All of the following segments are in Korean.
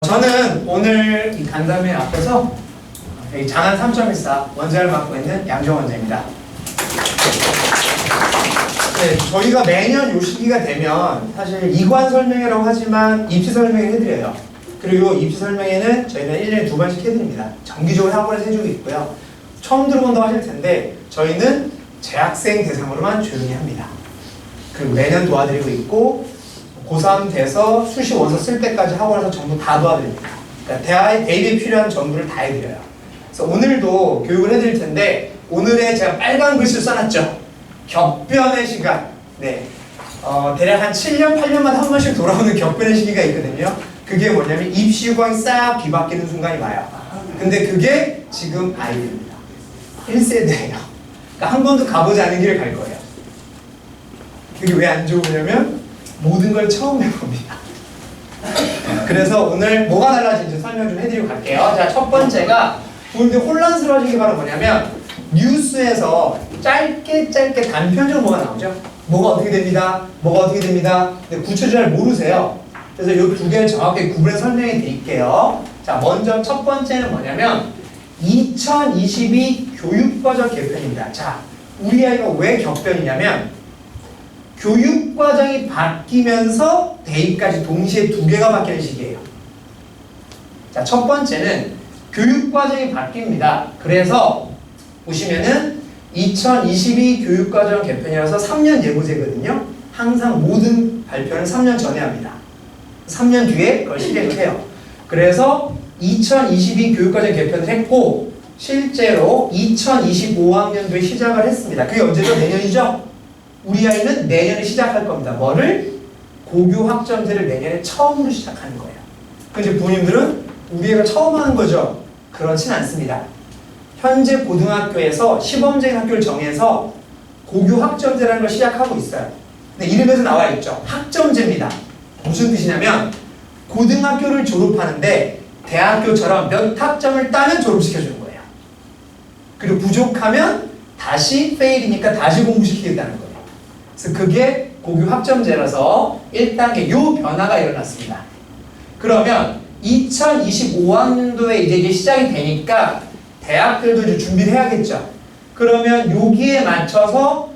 저는 오늘 이 간담회 앞에서 이 장안 3.14 원장을 맡고 있는 양정 원장입니다. 네, 저희가 매년 요 시기가 되면 사실 이관 설명회라고 하지만 입시 설명회를 해드려요. 그리고 입시 설명회는 저희는 1년에 2번씩 해드립니다. 정기적으로 학원에서 해주고 있고요. 처음 들어본다고 하실 텐데 저희는 재학생 대상으로만 조용히 합니다. 그리고 매년 도와드리고 있고 고3 돼서 수시 원서 쓸 때까지 학원에서 전부 다 도와드립니다. 그러니까 대학에 대입에 필요한 전부를 다 해드려요. 그래서 오늘도 교육을 해드릴 텐데 오늘의 제가 빨간 글씨를 써놨죠. 격변의 시간. 네. 대략 한 7년, 8년마다 한 번씩 돌아오는 격변의 시기가 있거든요. 그게 뭐냐면 입시 유광이 싹 뒤바뀌는 순간이 와요. 근데 그게 지금 아이들입니다. 1세대예요. 그러니까 한 번도 가보지 않은 길을 갈 거예요. 그게 왜 안 좋으냐면 모든 걸 처음 해봅니다. 그래서 오늘 뭐가 달라진지 설명 좀 해드리고 갈게요. 자, 첫 번째가 오늘 혼란스러워진 게 바로 뭐냐면 뉴스에서 짧게 단편적으로 뭐가 나오죠? 뭐가 어떻게 됩니다. 뭐가 어떻게 됩니다. 근데 구체적으로 잘 모르세요. 그래서 이 두 개를 정확하게 구분해서 설명해 드릴게요. 자, 먼저 첫 번째는 뭐냐면 2022 교육과정 개편입니다. 자, 우리 아이가 왜 격변이냐면 교육과정이 바뀌면서 대입까지 동시에 두 개가 바뀌는 시기예요. 자, 첫 번째는 교육과정이 바뀝니다. 그래서 보시면은 2022 교육과정 개편이라서 3년 예고제거든요. 항상 모든 발표는 3년 전에 합니다. 3년 뒤에 그걸 실행을 해요. 그래서 2022 교육과정 개편을 했고 실제로 2025학년도에 시작을 했습니다. 그게 언제죠? 내년이죠? 우리 아이는 내년에 시작할 겁니다. 뭐를? 고교 학점제를 내년에 처음으로 시작하는 거예요. 근데 부모님들은 우리 애가 처음 하는 거죠? 그렇진 않습니다. 현재 고등학교에서 시범적인 학교를 정해서 고교 학점제라는 걸 시작하고 있어요. 근데 이름에서 나와 있죠. 학점제입니다. 무슨 뜻이냐면 고등학교를 졸업하는데 대학교처럼 몇 학점을 따면 졸업시켜주는 거예요. 그리고 부족하면 다시 페일이니까 다시 공부시키겠다는 거예요. 그래서 그게 고교 학점제라서 1단계 요 변화가 일어났습니다. 그러면 2025학년도에 이제 시작이 되니까 대학들도 이제 준비를 해야겠죠. 그러면 여기에 맞춰서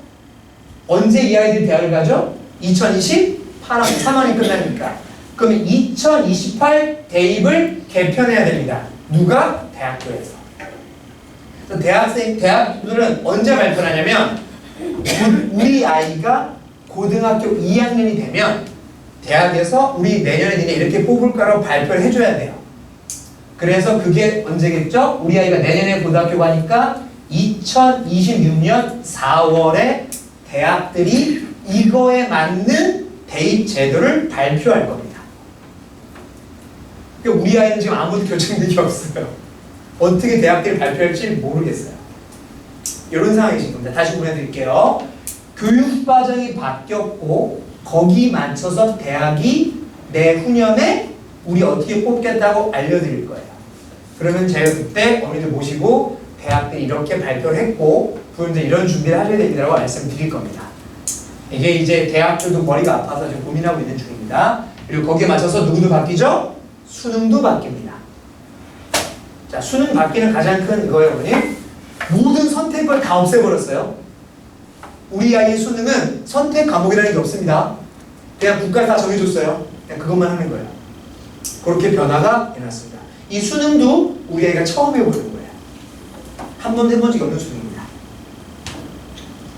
언제 이 아이들이 대학을 가죠? 2028학년 3학년이 끝나니까. 그러면 2028 대입을 개편해야 됩니다. 누가? 대학교에서. 그래서 대학들은 언제 발표를 하냐면 우리 아이가 고등학교 2학년이 되면 대학에서 우리 내년에 니네 이렇게 뽑을 거라고 발표를 해줘야 돼요. 그래서 그게 언제겠죠? 우리 아이가 내년에 고등학교 가니까 2026년 4월에 대학들이 이거에 맞는 대입 제도를 발표할 겁니다. 그러니까 우리 아이는 지금 아무도 결정된 게 없어요. 어떻게 대학들이 발표할지 모르겠어요. 이런 상황이 지금 겁니다. 다시 보내드릴게요. 교육과정이 바뀌었고 거기 맞춰서 대학이 내후년에 우리 어떻게 뽑겠다고 알려드릴 거예요. 그러면 제가 그때 어머니들 모시고 대학들이 이렇게 발표를 했고 부모님들 이런 준비를 하셔야 됩니다라고 말씀드릴 겁니다. 이게 이제 대학들도 머리가 아파서 지금 고민하고 있는 중입니다. 그리고 거기에 맞춰서 누구도 바뀌죠? 수능도 바뀝니다. 자, 수능 바뀌는 가장 큰 이거예요, 어머니. 모든 선택을 다 없애버렸어요. 우리 아이의 수능은 선택 과목이라는 게 없습니다. 그냥 국가에서 다 정해줬어요. 그냥 그것만 하는 거예요. 그렇게 변화가 일어났습니다. 이 수능도 우리 아이가 처음 해보는 거예요. 한 번도 해본 적이 없는 수능입니다.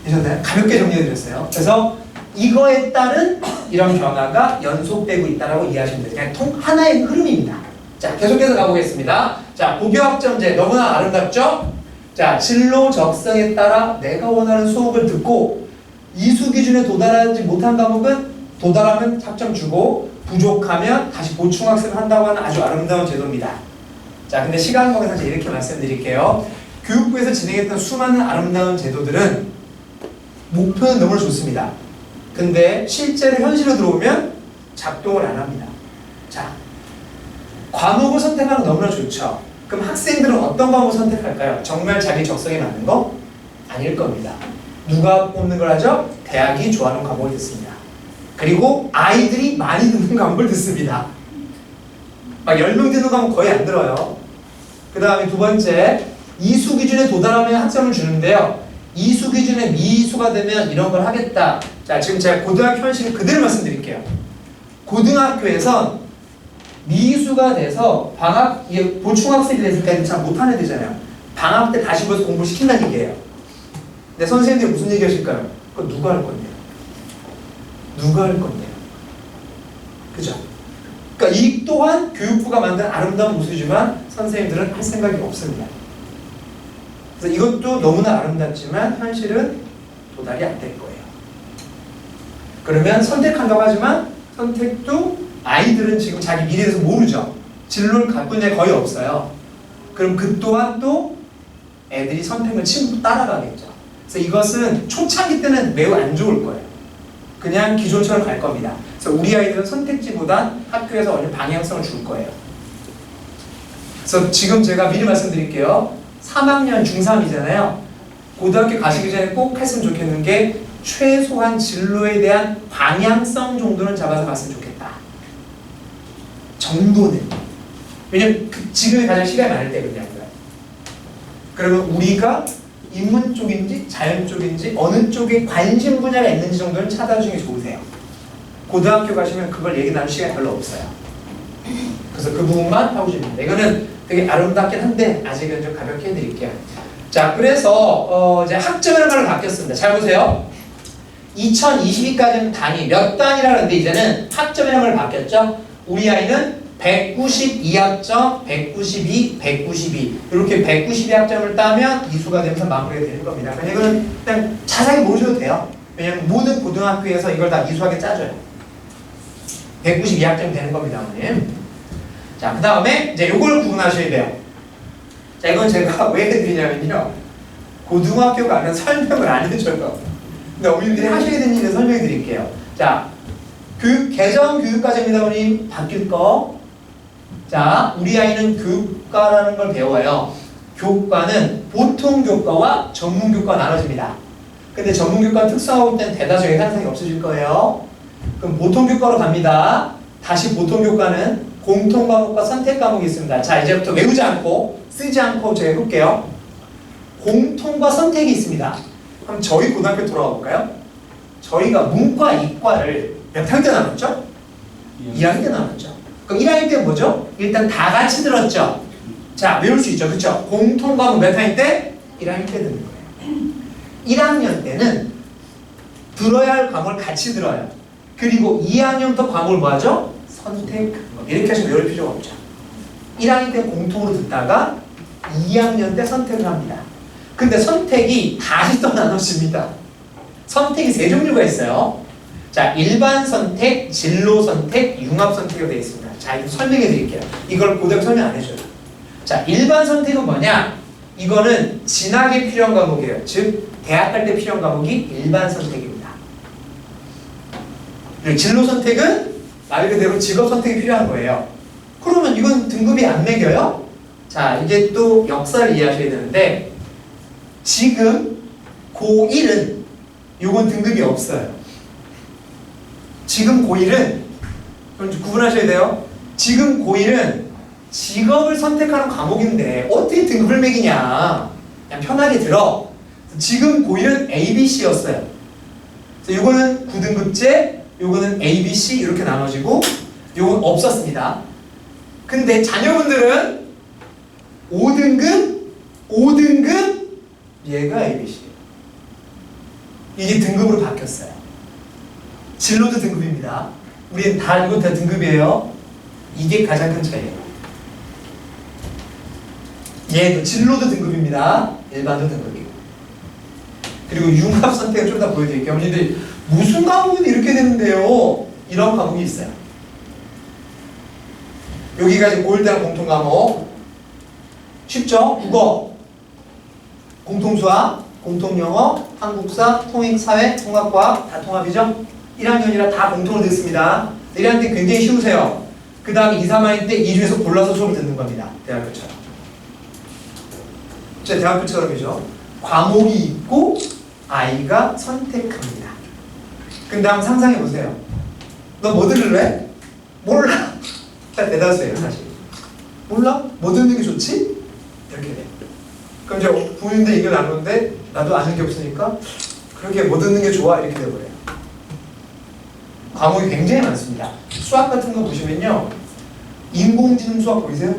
되셨나요? 가볍게 정리해드렸어요. 그래서 이거에 따른 이런 변화가 연속되고 있다고 이해하시면 돼요. 그냥 하나의 흐름입니다. 자, 계속해서 가보겠습니다. 자, 고교학점제 너무나 아름답죠? 자, 진로 적성에 따라 내가 원하는 수업을 듣고 이수 기준에 도달하지 못한 과목은 도달하면 학점 주고 부족하면 다시 보충학습을 한다고 하는 아주 아름다운 제도입니다. 자, 근데 시간 관계상 제가 이렇게 말씀드릴게요. 교육부에서 진행했던 수많은 아름다운 제도들은 목표는 너무나 좋습니다. 근데 실제로 현실로 들어오면 작동을 안 합니다. 자, 과목을 선택하는 건 너무나 좋죠. 그럼 학생들은 어떤 과목을 선택할까요? 정말 자기 적성에 맞는 거? 아닐 겁니다. 누가 뽑는 걸 하죠? 대학이 좋아하는 과목을 듣습니다. 그리고 아이들이 많이 듣는 과목을 듣습니다. 막 10명 되는 거 하면 거의 안 들어요. 그 다음에 두 번째, 이수 기준에 도달하면 학점을 주는데요. 이수 기준에 미수가 되면 이런 걸 하겠다. 자, 지금 제가 고등학교 현실을 그대로 말씀드릴게요. 고등학교에선 미수가 돼서 방학, 보충학생이 됐을 때는 잘 못하는 애들잖아요. 방학 때 다시 모여서 공부를 시킨다는 얘기예요. 근데 선생님들이 무슨 얘기 하실까요? 그거 누가 할 건데요? 누가 할 건데요? 그죠? 그러니까 이 또한 교육부가 만든 아름다운 모습이지만 선생님들은 할 생각이 없습니다. 그래서 이것도 너무나 아름답지만 현실은 도달이 안 될 거예요. 그러면 선택한다고 하지만 선택도 아이들은 지금 자기 미래에 대해서 모르죠. 진로를 갖고 있는 애 거의 없어요. 그럼 그 또한 또 애들이 선택을 친구 따라가겠죠. 그래서 이것은 초창기 때는 매우 안 좋을 거예요. 그냥 기존처럼 갈 겁니다. 그래서 우리 아이들은 선택지보다 학교에서 어느 방향성을 줄 거예요. 그래서 지금 제가 미리 말씀드릴게요. 3학년 중3이잖아요. 고등학교 가시기 전에 꼭 했으면 좋겠는 게 최소한 진로에 대한 방향성 정도는 잡아서 갔으면 좋겠다. 정도는. 왜냐면 지금이 가장 시간이 많을 때거든요. 그러면 우리가 인문 쪽인지 자연 쪽인지 어느 쪽에 관심 분야가 있는지 정도는 찾아주는 게 좋으세요. 고등학교 가시면 그걸 얘기 나눌 시간이 별로 없어요. 그래서 그 부분만 하고 싶습니다. 이거는 되게 아름답긴 한데 아직은 좀 가볍게 해드릴게요. 자, 그래서 이제 학점이라는 말로 바뀌었습니다. 잘 보세요. 2022까지는 단위 몇 단위라는데 이제는 학점이라는 말 바뀌었죠. 우리 아이는 192학점, 192, 192 이렇게 192학점을 따면 이수가 되면서 마무리가 되는 겁니다. 그냥 이거는 그냥 자세히 모르셔도 돼요. 왜냐면 모든 고등학교에서 이걸 다 이수하게 짜줘요. 192학점 되는 겁니다, 어머님. 자, 그 다음에 이제 요걸 구분하셔야 돼요. 자, 이건 제가 왜 해드리냐면요. 고등학교 가면 설명을 안 해줘요. 근데 어머님들이 하셔야 되는 일을 설명해 드릴게요. 자, 개정 교육과제입니다, 어머님. 바뀔 거. 자, 우리 아이는 교과라는 걸 배워요. 교과는 보통 교과와 전문 교과가 나눠집니다. 근데 전문 교과는 특성화고 때는 대다수 예상상이 없어질 거예요. 그럼 보통 교과로 갑니다. 다시 보통 교과는 공통 과목과 선택 과목이 있습니다. 자, 이제부터 외우지 않고 쓰지 않고 제가 해볼게요. 공통과 선택이 있습니다. 그럼 저희 고등학교 돌아가 볼까요? 저희가 문과, 이과를 몇 학년 때 나눴죠? 2학년 때 나눴죠. 그럼 1학년 때 뭐죠? 일단 다 같이 들었죠? 자, 외울 수 있죠. 그쵸? 공통 과목 몇 학년 때? 1학년 때 듣는 거예요. 1학년 때는 들어야 할 과목을 같이 들어요. 그리고 2학년부터 과목을 뭐 하죠? 선택. 이렇게 하시면 외울 필요가 없죠. 1학년 때 공통으로 듣다가 2학년 때 선택을 합니다. 근데 선택이 다시 또 나눠집니다. 선택이 세 종류가 있어요. 자, 일반 선택, 진로 선택, 융합 선택으로 되어 있습니다. 자, 이거 설명해 드릴게요. 이걸 고등 설명 안 해줘요. 자, 일반 선택은 뭐냐? 이거는 진학에 필요한 과목이에요. 즉, 대학 갈 때 필요한 과목이 일반 선택입니다. 그리고 진로 선택은 말 그대로 직업 선택이 필요한 거예요. 그러면 이건 등급이 안 매겨요? 자, 이게 또 역사를 이해하셔야 되는데 지금 고1은 요건 등급이 없어요. 지금 고1은 구분하셔야 돼요. 지금 고1은 직업을 선택하는 과목인데 어떻게 등급을 매기냐. 그냥 편하게 들어. 지금 고1은 ABC였어요. 요거는 9등급제, 요거는 ABC 이렇게 나눠지고 요건 없었습니다. 근데 자녀분들은 5등급 얘가 ABC예요. 이게 등급으로 바뀌었어요. 진로도 등급입니다. 우리는 이건 다 등급이에요. 이게 가장 큰 차이예요. 얘도 진로도 등급입니다. 일반도 등급이고. 그리고 융합 선택을 좀 더 보여드릴게요. 어머니들 무슨 과목은 이렇게 되는데요? 이런 과목이 있어요. 여기가 지금 고1 때는 공통 과목. 쉽죠? 국어, 공통수학, 공통영어, 한국사, 통일사회, 통합과학 다 통합이죠? 1학년이라 다 공통으로 듣습니다. 1학년 때 굉장히 쉬우세요. 그 다음에 2, 3학년 때 이 중에서 골라서 수업을 듣는 겁니다. 대학교처럼. 진짜 대학교처럼이죠. 과목이 있고 아이가 선택합니다. 근데 한번 상상해 보세요. 너 뭐 들을래? 몰라. 딱 대다수예요, 사실. 몰라? 뭐 듣는 게 좋지? 이렇게 돼. 그럼 이제 부모님들 이걸 나누는데 나도 아는 게 없으니까 그렇게 뭐 듣는 게 좋아 이렇게 돼버려요. 과목이 굉장히 많습니다. 수학 같은 거 보시면요, 인공지능 수학 보이세요?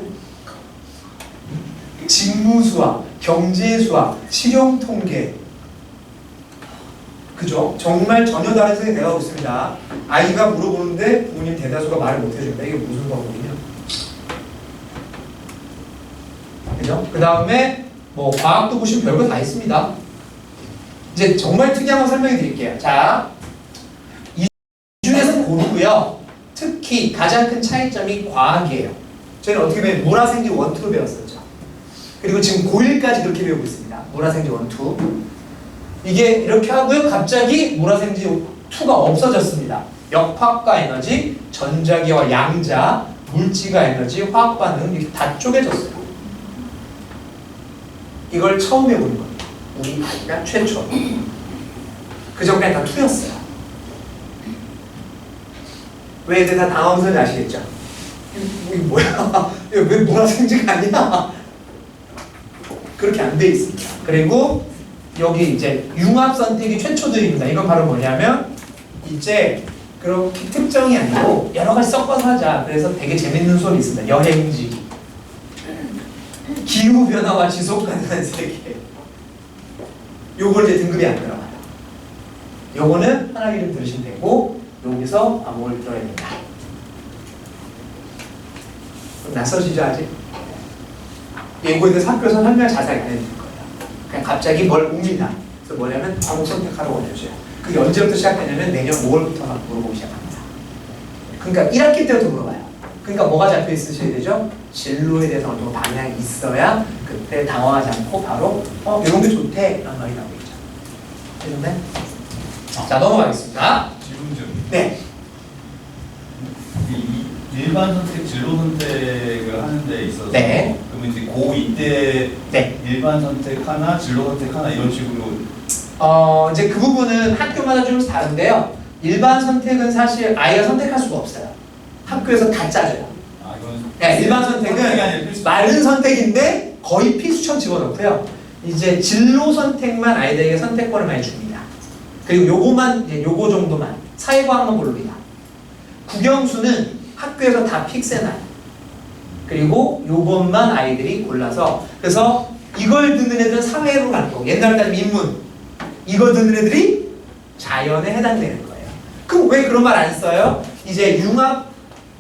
직무수학, 경제수학, 실용통계, 그죠? 정말 전혀 다른 세상에 내가고 있습니다. 아이가 물어보는데 부모님 대다수가 말을 못 해줍니다. 이게 무슨 과목이냐? 그죠? 그 다음에 뭐 과학도 보시면 별거 다 있습니다. 이제 정말 특이한 거 설명해 드릴게요. 자, 이 중에서 고르고요. 특히 가장 큰 차이점이 과학이에요. 저희는 어떻게 보면 문화생지 1, 2로 배웠었죠. 그리고 지금 고1까지 그렇게 배우고 있습니다. 문화생지 1, 2. 이게 이렇게 하고요. 갑자기 문화생지 2가 없어졌습니다. 역학과 에너지, 전자기와 양자, 물질과 에너지, 화학 반응 이렇게 다 쪼개졌어요. 이걸 처음 해보는 겁니다. 우리 아이가 최초. 그 전까지 다 투였어요. 왜 애들 다 당황스러운지 아시겠죠? 이게 뭐야? 왜 문화생지가 아니야? 그렇게 안 돼 있습니다. 그리고 여기 이제 융합 선택이 최초들입니다. 이건 바로 뭐냐면 이제 그렇게 특정이 아니고 여러 가지 섞어서 하자. 그래서 되게 재밌는 수업이 있습니다. 여행지, 기후 변화와 지속 가능한 세계. 요걸 이제 등급이 안 들어가요. 요거는 하나 이름 들으시면 되고 여기서 과목을 들어야 됩니다. 낯서시죠 아직? 예고에 대해서 학교에서 설명 자세하게 안 해줄 거예요. 그냥 갑자기 뭘 옵니다. 그래서 뭐냐면 과목 선택하라고 원해줘요. 그게 언제부터 시작되냐면 내년 5월부터 막 물어보기 시작합니다. 그러니까 1학기 때부터 물어봐요. 그러니까 뭐가 잡혀 있으셔야 되죠? 진로에 대해서 어느 정도 방향이 있어야 그때 당황하지 않고 바로 이런 게 좋대 라는 말이 나오겠죠. 됐네? 자, 넘어가겠습니다. 질문 좀. 네. 일반 선택, 진로 선택을 하는 데 있어서 네. 그러면 이제 고2 때 네. 일반 선택 하나, 진로 선택 하나 이런 식으로 이제 그 부분은 학교마다 좀 다른데요. 일반 선택은 사실 아이가 선택할 수가 없어요. 학교에서 다 짜줘요. 이건 네, 일반 선택은 마른 선택인데 거의 필수처럼 집어넣고요. 이제 진로 선택만 아이들에게 선택권을 많이 줍니다. 그리고 요거만, 요거 정도만 사회과학만 고릅니다. 국영수는 학교에서 다 픽스해놔요. 그리고 요것만 아이들이 골라서, 그래서 이걸 듣는 애들은 사회로 가는 거고, 옛날 따르면 인문, 이거 듣는 애들이 자연에 해당되는 거예요. 그럼 왜 그런 말 안 써요? 이제 융합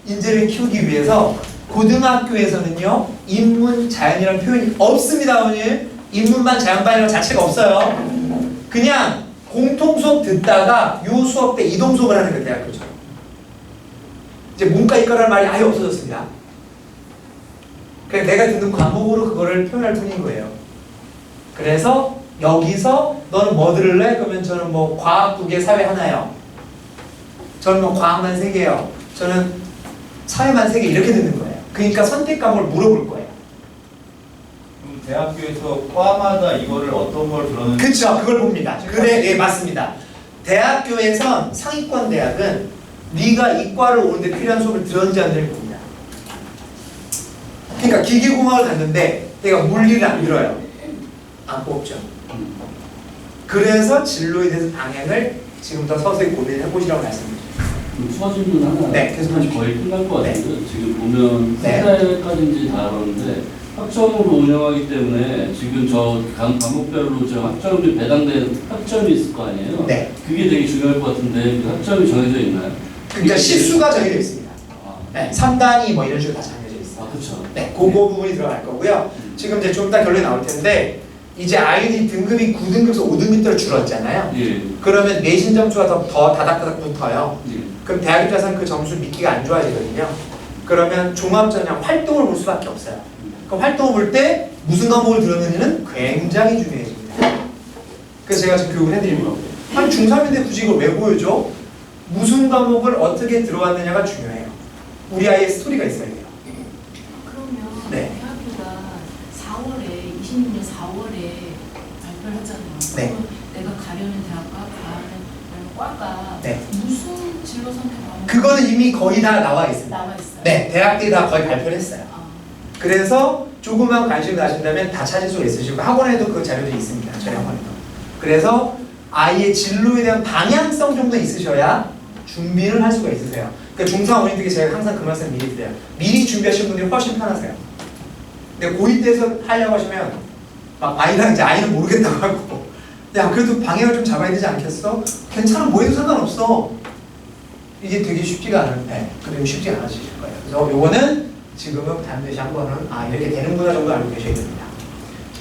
인재를 키우기 위해서 고등학교에서는요, 인문, 자연이라는 표현이 없습니다, 오늘. 인문반, 자연반이라는 자체가 없어요. 그냥 공통 수업 듣다가 요 수업 때 이동 수업을 하는 거예요, 대학교처럼. 이제 문과 이과라는 말이 아예 없어졌습니다. 그냥 내가 듣는 과목으로 그거를 표현할 뿐인 거예요. 그래서 여기서 너는 뭐 들을래? 그러면 저는 뭐 과학 2개, 사회 하나요. 저는 뭐 과학만 3개요. 저는 사회만 3개 이렇게 듣는 거예요. 그러니까 선택 과목을 물어볼 거예요. 그럼 대학교에서 과마다 이거를 어떤 걸 들었는지 그렇죠. 그걸 봅니다. 그래, 예, 맞습니다. 대학교에선 상위권 대학은 네가 이과를 오는데 필요한 수업을 들었는지 안 들었는지 봅니다. 그러니까 기계공학을 갔는데 내가 물리를 안 들어요. 안 뽑죠. 그래서 진로에 대해서 방향을 지금부터 서서히 고민을 해보시라고 말씀드립니다. 추가 질문 하나. 네, 계속 하십시오. 거의 끝날 것 같은데 지금 보면 네. 세대까지인지 다 알았는데 학점으로 운영하기 때문에 지금 저 과목별로 저 학점이 배당된 학점이 있을 거 아니에요? 네. 그게 되게 중요할 것 같은데 그 학점이 정해져 있나요? 그러니까 시수가 정해져 있습니다. 아, 네, 3단위 뭐 이런 식으로 다 정해져 있어요. 그렇죠. 네, 그거 부분이 들어갈 거고요. 지금 이제 좀 이따 결론이 나올 텐데 이제 아이들이 등급이 9등급에서 5등급대로 줄었잖아요. 예. 그러면 내신 점수가 더 다닥다닥 붙어요. 예. 그럼 대학 입장에서는 그 점수 믿기가 안 좋아지거든요. 그러면 종합전형 활동을 볼 수밖에 없어요. 그럼 활동을 볼 때 무슨 과목을 들었는지는 굉장히 중요해집니다. 그래서 제가 지금 교육을 해드리는 거고요. 한 중3인데 굳이 이걸 왜 보여줘? 무슨 과목을 어떻게 들어왔느냐가 중요해요. 우리 아이의 스토리가 있어야 돼요. 그러면 네. 대학교가 4월에 26년 4월에 발표를 하잖아요. 네. 그러면 내가 가려는 대학과 가는 과가 네. 무슨 진로 선택 과목 그거는 이미 거의 다 나와 있습니다. 나와 있어요. 네, 대학들이 다 거의 발표를 했어요. 아, 그래서 조금만 관심 가신다면 다 찾을 수가 있으시고 학원에도 그 자료들이 있습니다. 저희 학원에도. 그래서 아이의 진로에 대한 방향성 정도 있으셔야 준비를 할 수가 있으세요. 그러니까 중상 어린이들에게 제가 항상 그 말씀 미리 드려요. 미리 준비하시는 분들이 훨씬 편하세요. 근데 고2 때에서 하려고 하시면 막 아이랑 이제 아이는 모르겠다고 하고 야 그래도 방향을 좀 잡아야 되지 않겠어? 괜찮아 뭐 해도 상관없어. 이게 되게 쉽지가 않은데 그래도 쉽지 않으실 거예요. 그래서 요거는 지금은 반드시 한번은 이렇게 되는구나 정도 알고 계셔야 됩니다.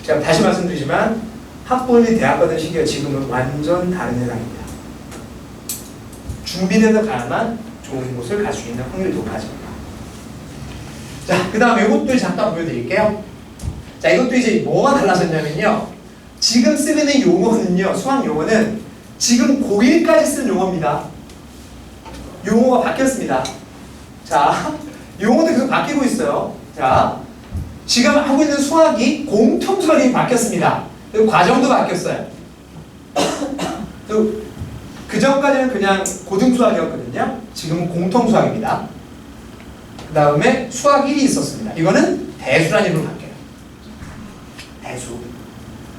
제가 다시 말씀드리지만 학부모님이 대학 가던 시기가 지금은 완전 다른 세상입니다. 준비돼서 가야만 좋은 곳을 갈 수 있는 확률이 높아집니다. 자, 그 다음에 이것도 잠깐 보여드릴게요. 자, 이것도 이제 뭐가 달라졌냐면요. 지금 쓰는 용어는요, 수학 용어는 지금 고1까지 쓰는 용어입니다. 용어가 바뀌었습니다. 자, 용어도 계속 바뀌고 있어요. 자, 지금 하고 있는 수학이 공통수학이 바뀌었습니다. 그리고 과정도 바뀌었어요. 그 전까지는 그냥 고등수학이었거든요. 지금은 공통수학입니다. 그 다음에 수학 1이 있었습니다. 이거는 대수라는 이름으로 바뀌어요. 대수.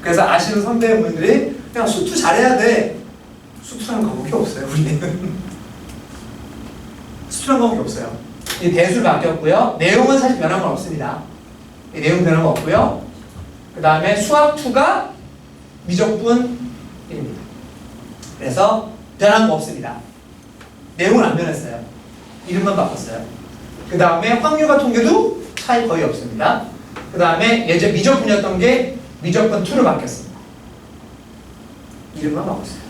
그래서 아시는 선배분들이 그냥 수투 잘해야 돼. 수투라는 과목이 없어요. 우리는. 수투라는 과목이 없어요. 이 대수로 바뀌었고요. 내용은 사실 변한 건 없습니다. 이 내용 변한 건 없고요. 그 다음에 수학 2가 미적분 1입니다. 그래서 변한 거 없습니다. 내용은 안 변했어요. 이름만 바꿨어요. 그 다음에 확률과 통계도 차이 거의 없습니다. 그 다음에 예전 미적분이었던 게 미적분 2로 바뀌었습니다. 이름만 바꿨어요.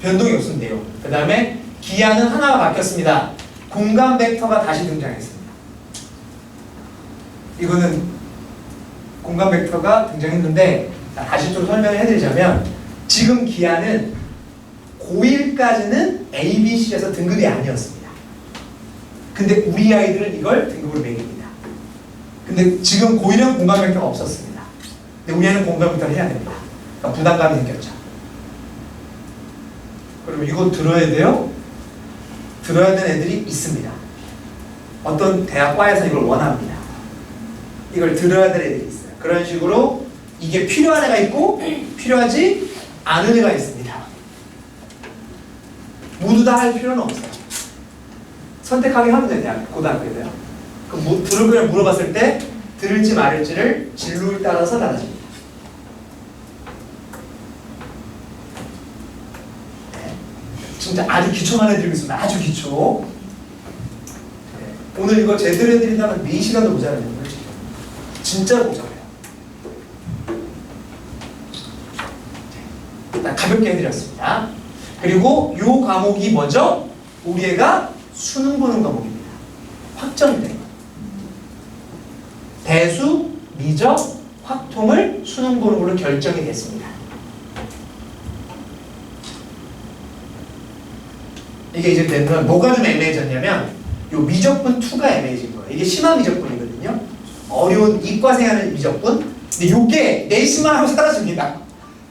변동이 없습니다. 그 다음에 기하는 하나가 바뀌었습니다. 공간 벡터가 다시 등장했습니다. 이거는 공간 벡터가 등장했는데 다시 좀 설명을 해드리자면 지금 기하는 고1까지는 ABC에서 등급이 아니었습니다. 근데 우리 아이들은 이걸 등급으로 매깁니다. 근데 지금 고1은 공간 벡터가 없었습니다. 근데 우리 아이는 공간 벡터를 해야 됩니다. 그러니까 부담감이 생겼죠. 그리고 이거 들어야 돼요? 들어야 되는 애들이 있습니다. 어떤 대학과에서 이걸 원합니다. 이걸 들어야 될 애들이 있어요. 그런 식으로 이게 필요한 애가 있고 필요하지 않은 애가 있습니다. 모두 다 할 필요는 없어요. 선택하게 하면 돼요. 대학, 고등학교에서요. 들을 거를 물어봤을 때 들을지 말을지를 진로에 따라서 달라집니다. 네. 진짜 아주 기초만 해드리고 있습니다. 아주 기초. 네. 오늘 이거 제대로 해드린다면 4시간도 모자라요. 진짜로 모자라요. 일단 가볍게 해드렸습니다. 그리고 요 과목이 뭐죠? 우리 애가 수능 보는 과목입니다. 확정된 거. 대수, 미적, 확통을 수능 보는 걸로 결정이 됐습니다. 이게 이제 되면 뭐가 좀 애매해졌냐면 요 미적분 2가 애매해진 거예요. 이게 심화 미적분이거든요. 어려운 이과생 하는 미적분. 근데 요게 내신만 하고 사라집니다.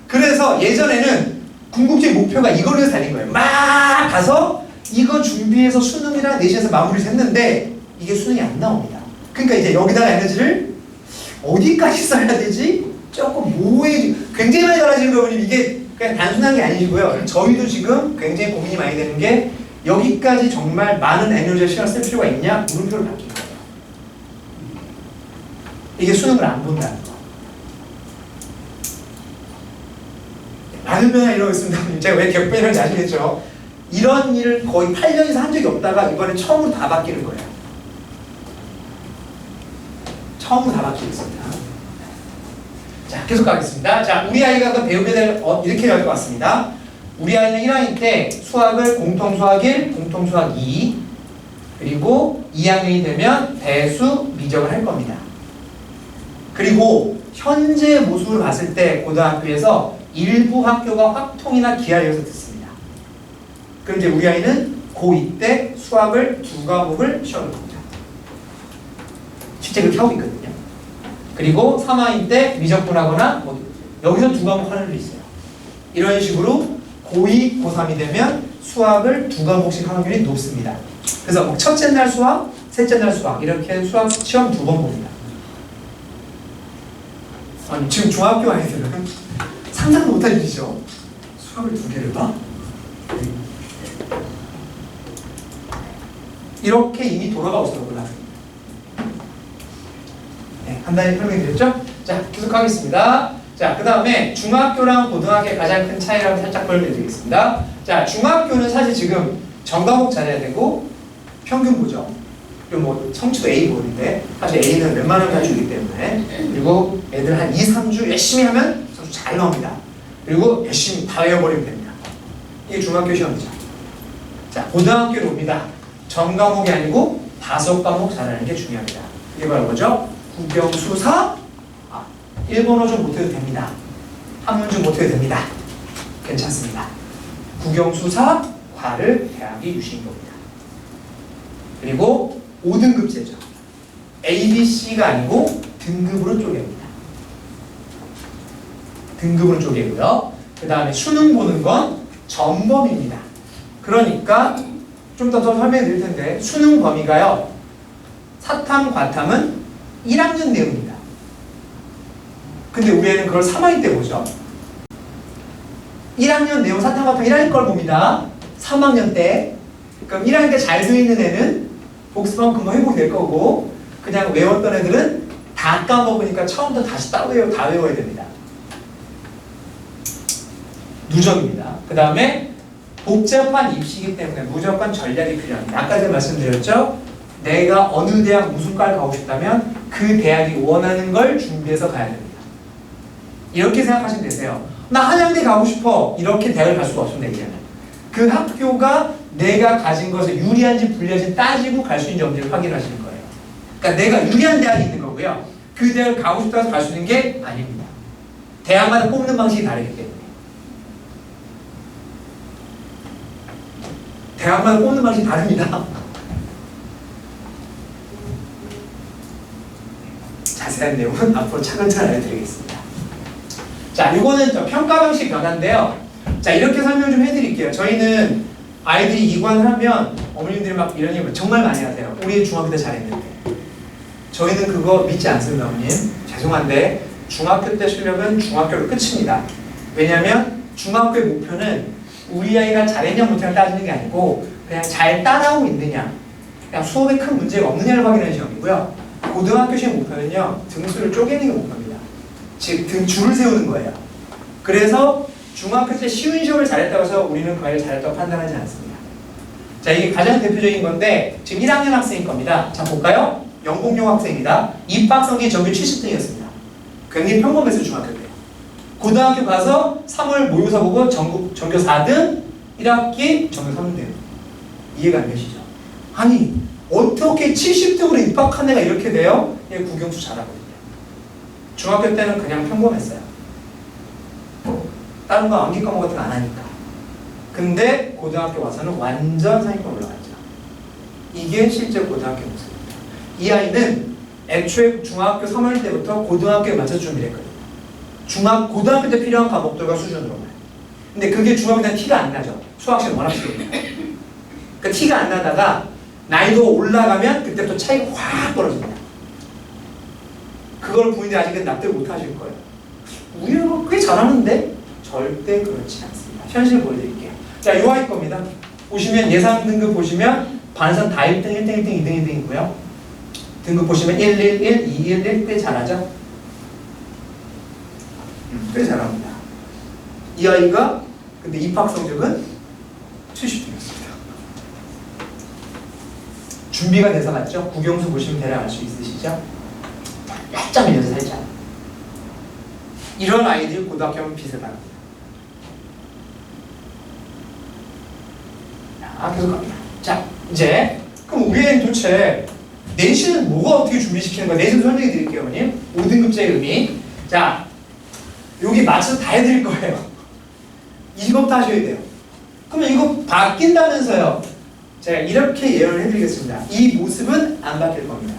그래서 예전에는 궁극적인 목표가 이걸로 해서 달린 거예요. 막 가서 이거 준비해서 수능이랑 내신에서 마무리를 했는데 이게 수능이 안 나옵니다. 그러니까 이제 여기다가 에너지를 어디까지 써야 되지? 조금 모호해, 굉장히 많이 달라지는 거 보니 이게 그냥 단순한 게 아니시고요. 저희도 지금 굉장히 고민이 많이 되는 게 여기까지 정말 많은 에너지와 시간을 쓸 필요가 있냐? 물음표를 바뀐 거예요. 이게 수능을 안 본다는 거. 많은 변화가 이러고 있습니다. 제가 왜 격변이라는지 아시겠죠? 이런 일을 거의 8년 이상 한 적이 없다가 이번에 처음으로 다 바뀌는 거예요. 처음으로 다 바뀌고 있습니다. 자, 계속 가겠습니다. 자, 우리 아이가 그 배우게 될, 이렇게 될 것 같습니다. 우리 아이는 1학년 때 수학을 공통수학 1, 공통수학 2, 그리고 2학년이 되면 대수, 미적을 할 겁니다. 그리고 현재 모습을 봤을 때 고등학교에서 일부 학교가 확통이나 기하를 여기서 듣습니다. 그럼 이제 우리 아이는 고2 때 수학을 2과목을 시험을 봅니다. 실제 그렇게 하고 있거든요. 그리고 3학년 때 미적분하거나 여기서 2과목 하는 애도 있어요. 이런 식으로 고2, 고3이 되면 수학을 2과목씩 하는 확률이 높습니다. 그래서 첫째 날 수학, 셋째 날 수학 이렇게 수학 시험 2번 봅니다. 아니 지금 중학교 아이들은 상상도 못할 일이죠. 수학을 2개를 봐? 이렇게 이미 돌아가고 있어요. 올라. 네, 간단히 설명드렸죠? 자, 계속하겠습니다. 자, 그 다음에 중학교랑 고등학교의 가장 큰 차이라고 살짝 설명드리겠습니다. 자, 중학교는 사실 지금 전과목 잘해야 되고 평균 보죠. 그리고 뭐 성취도 A 보는데 사실 A는 웬만하면 다 주기 때문에 그리고 애들 한 2, 3주 열심히 하면 성취 잘 나옵니다. 그리고 열심히 다 외워버리면 됩니다. 이게 중학교 시험이죠. 자, 고등학교로 옵니다. 전 과목이 아니고 5과목 잘하는 게 중요합니다. 이게 바로 뭐죠? 국영수사, 일본어 좀 못해도 됩니다. 한문 좀 못해도 됩니다. 괜찮습니다. 국영수사, 과를 대학이 유시인 겁니다. 그리고 5등급제죠. A, B, C가 아니고 등급으로 쪼갭니다. 등급으로 쪼개고요. 그 다음에 수능 보는 건 전범입니다. 그러니까 좀 더 설명해 드릴 텐데 수능 범위가요. 사탐, 과탐은 1학년 내용입니다. 근데 우리 애는 그걸 3학년 때 보죠. 1학년 내용 사탐, 과탐 1학년 걸 봅니다. 3학년 때. 그럼 1학년 때 잘 돼 있는 애는 복습하면 금방 회복이 될 거고 그냥 외웠던 애들은 다 까먹으니까 처음부터 다시 다 외워야 됩니다. 누적입니다. 그 다음에 복잡한 입시이기 때문에 무조건 전략이 필요합니다. 아까 제가 말씀드렸죠? 내가 어느 대학 무슨 과를 가고 싶다면 그 대학이 원하는 걸 준비해서 가야 됩니다. 이렇게 생각하시면 되세요. 나 한양대 가고 싶어. 이렇게 대학을 갈 수가 없습니다. 이제는. 그 학교가 내가 가진 것을 유리한지 불리한지 따지고 갈 수 있는지 없는지를 확인하시는 거예요. 그러니까 내가 유리한 대학이 있는 거고요. 그 대학을 가고 싶다고 해서 갈 수 있는 게 아닙니다. 대학마다 뽑는 방식이 다르기 때문에. 대학마다 뽑는 방식이 다릅니다. 자세한 내용은 앞으로 차근차근 알려드리겠습니다. 자, 이거는 평가 방식 변화인데요. 자, 이렇게 설명 좀 해드릴게요. 저희는 아이들이 이관을 하면 어머님들이 막 이런 얘기 정말 많이 하세요. 우리 중학교 때 잘했는데. 저희는 그거 믿지 않습니다, 어머님. 죄송한데 중학교 때 실력은 중학교로 끝입니다. 왜냐하면 중학교의 목표는 우리 아이가 잘했냐 못했냐 따지는 게 아니고 그냥 잘 따라오고 있느냐, 그냥 수업에 큰 문제가 없느냐를 확인하는 시험이고요. 고등학교 시험 목표는요, 등수를 쪼개는 게 목표입니다. 즉 줄을 세우는 거예요. 그래서 중학교 때 쉬운 시험을 잘했다고 해서 우리는 그 아이를 잘했다고 판단하지 않습니다. 자, 이게 가장 대표적인 건데 지금 1학년 학생일 겁니다. 자, 볼까요? 영국용 학생입니다. 입학 성적이 전교 70등이었습니다. 굉장히 평범했어요, 중학교 때. 고등학교 가서 3월 모의고사 보고 전교 4등, 1학기 전교 3등. 이해가 안 되시죠? 아니, 어떻게 70등으로 입학한 애가 이렇게 돼요? 얘 국영수 잘하거든요. 중학교 때는 그냥 평범했어요. 다른 거 암기 과목 같은 거 안 하니까. 근데 고등학교 와서는 완전 상위권 올라갔죠. 이게 실제 고등학교 모습입니다. 이 아이는 애초에 중학교 3학년 때부터 고등학교에 맞춰 준비를 했거든요. 고등학교 때 필요한 과목들과 수준으로만. 근데 그게 중학교 때는 티가 안 나죠. 수학시험 워낙 쉬우니까. 그러니까 티가 안 나다가 나이도 올라가면 그때부터 차이가 확 벌어집니다. 그걸 부모님들이 아직은 납득을 못 하실 거예요. 우리 애가 꽤 잘하는데? 절대 그렇지 않습니다. 현실 보여드릴게요. 자, 요 아이 겁니다. 보시면 예상 등급 보시면 반에서 다 1등, 1등, 1등, 2등, 2등이고요. 등급 보시면 1, 1, 1, 2, 1, 1 꽤 잘하죠? 꽤 잘합니다. 이 아이가 근데 입학 성적은 70등이었습니다. 준비가 돼서 갔죠? 국영수 보시면 대략 알 수 있으시죠? 살짝 밀려서 살짝. 이런 아이들이 고등학교 하면 빚을 받습니다. 자, 계속 갑니다. 자, 이제 그럼 우리 애는 도대체 내신은 뭐가 어떻게 준비시키는 거야? 내신 설명해 드릴게요, 어머님. 5등급제 의미. 자, 여기 맞춰서 다 해드릴 거예요. 이것부터 하셔야 돼요. 그러면 이거 바뀐다면서요. 제가 이렇게 예언을 해드리겠습니다. 이 모습은 안 바뀔 겁니다.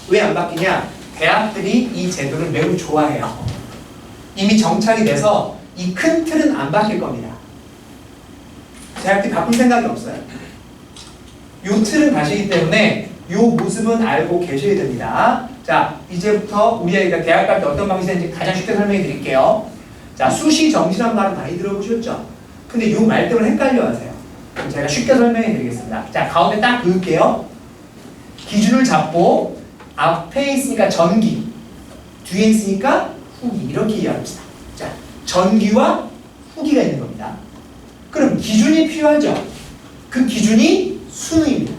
왜 안 바뀌냐? 대학들이 이 제도를 매우 좋아해요. 이미 정착이 돼서 이 큰 틀은 안 바뀔 겁니다. 대학들이 바꿀 생각이 없어요. 이 틀은 가시기 때문에 요 모습은 알고 계셔야 됩니다. 자, 이제부터 우리가 대학 갈 때 어떤 방식인지 가장 쉽게 설명해 드릴게요. 자, 수시 정시란 말은 많이 들어보셨죠? 근데 요 말 때문에 헷갈려 하세요. 그럼 제가 쉽게 설명해 드리겠습니다. 자, 가운데 딱 그을게요. 기준을 잡고 앞에 있으니까 전기, 뒤에 있으니까 후기 이렇게 이해합시다. 자, 전기와 후기가 있는 겁니다. 그럼 기준이 필요하죠? 그 기준이 수능입니다.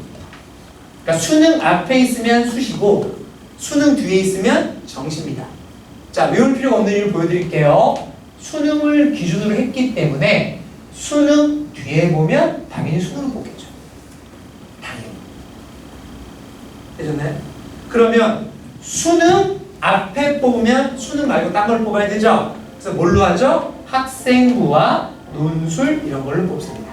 그러니까 수능 앞에 있으면 수시고 수능 뒤에 있으면 정시입니다. 자, 외울 필요가 없는 이유를 보여드릴게요. 수능을 기준으로 했기 때문에 수능 뒤에 보면 당연히 수능을 뽑겠죠. 당연히. 되셨나요? 그러면 수능 앞에 뽑으면 수능 말고 딴 걸 뽑아야 되죠? 그래서 뭘로 하죠? 학생부와 논술 이런 걸로 뽑습니다.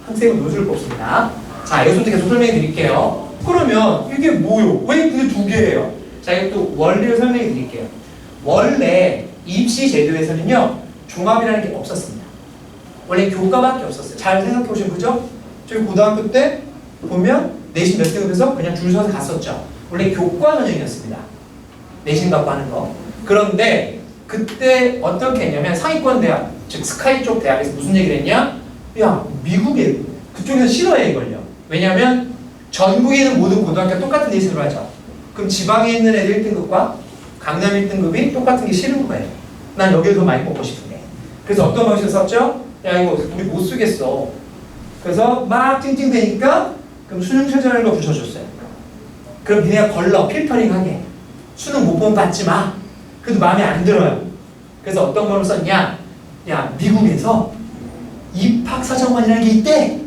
학생부 논술을 뽑습니다. 자, 여기서부터 계속 설명해 드릴게요. 그러면 이게 뭐요? 왜 그게 두 개예요? 자, 이것도 원리를 설명해 드릴게요. 원래 입시 제도에서는요, 종합이라는 게 없었습니다. 원래 교과밖에 없었어요. 잘 생각해 보시면 그죠? 저희 고등학교 때 보면 내신 몇 등급에서 그냥 줄 서서 갔었죠. 원래 교과 전형이었습니다. 내신 갖고 하는 거. 그런데 그때 어떻게 했냐면 상위권 대학, 즉 스카이 쪽 대학에서 무슨 얘기를 했냐? 야, 미국에 그쪽에서 싫어해 이걸요. 왜냐하면 전국에 있는 모든 고등학교가 똑같은 내신으로 하죠. 그럼 지방에 있는 애들 1등급과 강남 1등급이 똑같은 게 싫은 거예요. 난 여기를 더 많이 뽑고 싶은데. 그래서 어떤 방식을 썼죠? 야, 이거 우리 못 쓰겠어. 그래서 막 찡찡대니까 그럼 수능 최저라는 거 붙여줬어요. 그럼 니네가 걸러 필터링 하게. 수능 못 보면 받지 마. 그래도 마음에 안 들어요. 그래서 어떤 걸로 썼냐? 야, 미국에서 입학사정관이라는 게 있대.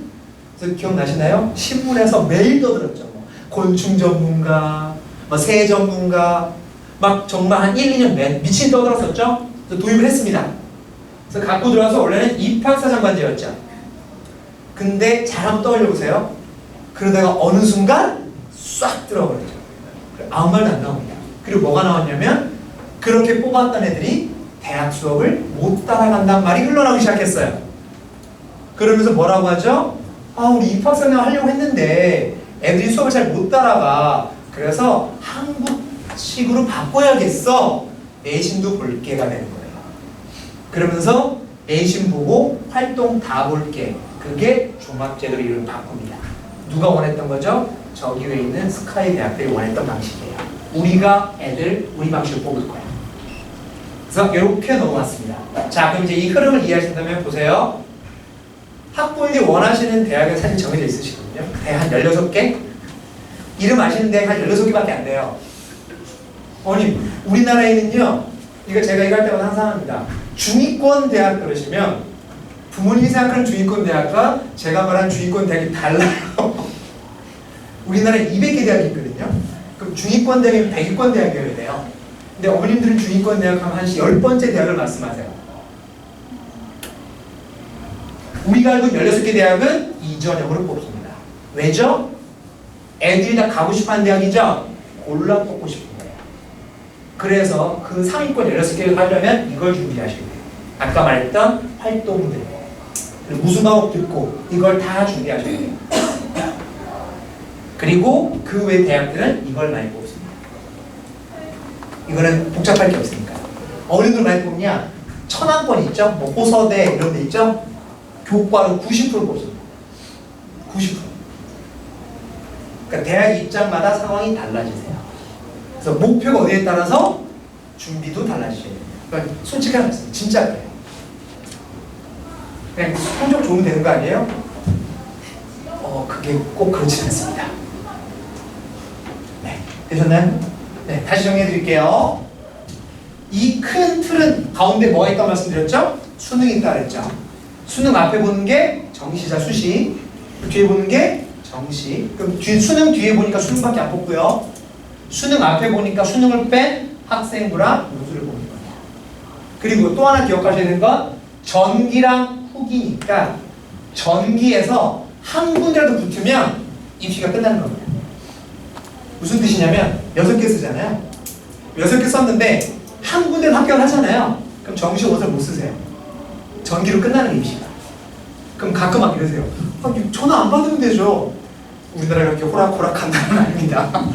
그래서 기억나시나요? 신문에서 매일 떠들었죠. 곤충 전문가, 새 전문가, 막 정말 한 1, 2년 미친 떠들었었죠? 그래서 도입을 했습니다. 그래서 갖고 들어와서 원래는 입학사정관제였죠. 근데 잘 한번 떠올려보세요. 그러다가 어느 순간 싹 들어버렸죠. 아무 말도 안 나옵니다. 그리고 뭐가 나왔냐면 그렇게 뽑았던 애들이 대학 수업을 못 따라간다는 말이 흘러나오기 시작했어요. 그러면서 뭐라고 하죠? 아, 우리 입학생활 하려고 했는데 애들이 수업을 잘 못 따라가. 그래서 한국식으로 바꿔야겠어. 내신도 볼게가 되는 거예요. 그러면서 내신 보고 활동 다 볼게. 그게 종합제도로 이름을 바꿉니다. 누가 원했던 거죠? 저기 위에 있는 스카이 대학들이 원했던 방식이에요. 우리가 애들 우리 방식을 뽑을 거야. 그래서 이렇게 넘어갔습니다. 자, 그럼 이제 이 흐름을 이해하신다면 보세요. 학부모님이 원하시는 대학은 사실 정해져 있으시거든요. 대학 한 16개? 이름 아시는 대학 한 16개밖에 안 돼요. 어머님, 우리나라에는요, 이거 제가 이거 할 때마다 항상 합니다. 중위권 대학 그러시면 부모님이 생각하는 중위권 대학과 제가 말하는 중위권 대학이 달라요. 우리나라에 200개 대학이 있거든요. 그럼 중위권 대학이면 100위권 대학이어야 돼요. 근데 어머님들은 중위권 대학 하면 한 10번째 대학을 말씀하세요. 우리가 알고 있는 16개 대학은 이전형으로 뽑습니다. 왜죠? 애들이 다 가고 싶어하는 대학이죠? 골라 뽑고 싶은 거예요. 그래서 그 상위권 16개를 하려면 이걸 준비하셔야 돼요. 아까 말했던 활동들, 그리고 무슨 과목 듣고 이걸 다 준비하셔야 돼요. 그리고 그 외 대학들은 이걸 많이 뽑습니다. 이거는 복잡할 게 없으니까. 어린이들 많이 뽑냐? 천왕권 있죠? 뭐 호서대 이런 데 있죠? 교과로 90% 뽑습니다. 90%. 그러니까 대학 입장마다 상황이 달라지세요. 그래서 목표가 어디에 따라서 준비도 달라지셔야 돼요. 그러니까 솔직하게 말씀드립니다. 진짜 그래요. 그냥 성적 좋으면 되는 거 아니에요? 그게 꼭 그렇지 않습니다. 네, 되셨나요? 네, 다시 정리해 드릴게요. 이 큰 틀은 가운데 뭐가 있다고 말씀드렸죠? 수능이 있다 그랬죠? 수능 앞에 보는 게 정시자 수시, 뒤에 보는 게 정시. 그럼 수능 뒤에 보니까 수능밖에 안 뽑고요. 수능 앞에 보니까 수능을 뺀 학생부랑 논술을 보는 거예요. 그리고 또 하나 기억하셔야 되는 건 전기랑 후기니까 전기에서 한 군데라도 붙으면 입시가 끝나는 겁니다. 무슨 뜻이냐면 6개 쓰잖아요. 6개 썼는데 한 군데는 합격을 하잖아요. 그럼 정시 5를 못 쓰세요. 전기로 끝나는 입시가. 그럼 가끔 막 이러세요. 전화 안 받으면 되죠. 우리나라가 그렇게 호락호락한 나라는 아닙니다.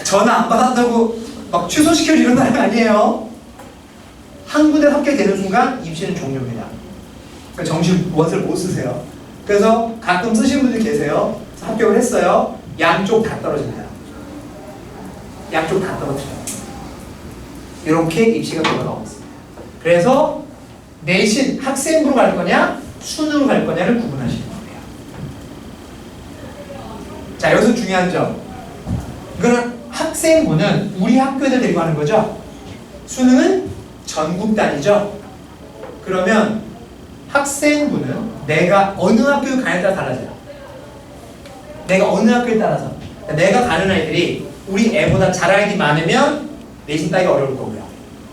전화 안 받았다고 막 취소시킬 이런 나라가 아니에요. 한 군데 합격되는 순간 입시는 종료입니다. 그러니까 정시 원서를 못 쓰세요. 그래서 가끔 쓰시는 분들이 계세요. 합격을 했어요. 양쪽 다 떨어집니다. 양쪽 다 떨어져요. 이렇게 입시가 돌아가고 있습니다. 그래서 내신 학생부로 갈 거냐 수능으로 갈 거냐를 구분하시는 거예요. 자, 여기서 중요한 점. 이거는 학생부는 우리 학교에다 데리고 하는 거죠. 수능은 전국 단위죠. 그러면 학생부는 내가 어느 학교에 가냐에 따라 달라져요. 내가 어느 학교에 따라서. 내가 가는 아이들이 우리 애보다 잘 아이들이 많으면 내신 따기가 어려울 거고요.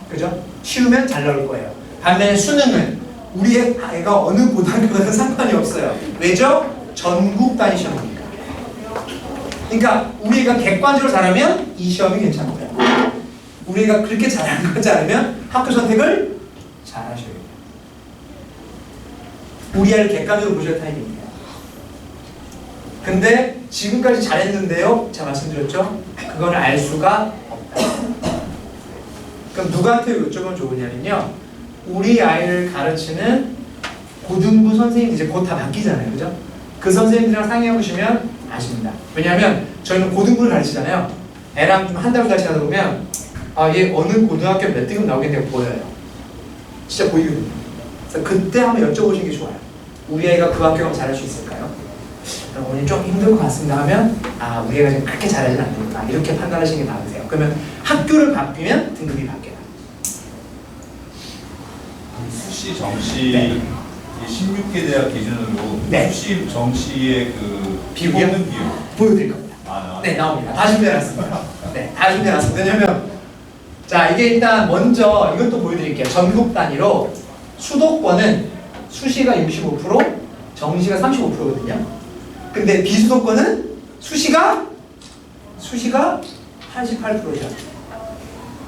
그죠? 쉬우면 잘 나올 거예요. 반면에 수능은 우리 애가 어느 고등학교든 상관이 없어요. 왜죠? 전국 단위 시험이니까. 그러니까 우리 애가 객관적으로 잘하면 이 시험이 괜찮고요. 우리 애가 그렇게 잘하지 않으면 학교 선택을 잘 하셔야 돼요. 우리 애를 객관적으로 보셔야 타입입니다. 근데 지금까지 잘했는데요? 제가 말씀드렸죠? 그거는 알 수가 없다. 그럼 누구한테 여쭤보면 좋으냐면요. 우리 아이를 가르치는 고등부 선생님 이제 곧 다 바뀌잖아요. 그죠? 그 선생님들이랑 상의해 보시면 아십니다. 왜냐하면 저희는 고등부를 가르치잖아요. 애랑 좀 한 달, 두 달씩 하다 보면 얘 어느 고등학교 몇 등급 나오겠냐고 보여요. 진짜 보이거든요. 그래서 그때 한번 여쭤보시는 게 좋아요. 우리 아이가 그 학교 가면 잘할 수 있을까요? 오늘 좀 힘들 것 같습니다 하면 우리 애가 지금 그렇게 잘하진 않는구나 이렇게 판단하시는 게 나으세요. 그러면 학교를 바뀌면 등급이 바뀌어요. 수시 정시 네. 16개 대학 기준으로 네. 수시 정시의 그 비율이요? 뽑는 비율 보여드릴 겁니다. 네, 나옵니다. 다 준비해놨습니다. 네, 다 준비해놨습니다. 왜냐면 자, 이게 일단 먼저 이것도 보여드릴게요. 전국 단위로 수도권은 수시가 65%, 정시가 35%거든요. 근데 비수도권은 수시가 88%죠.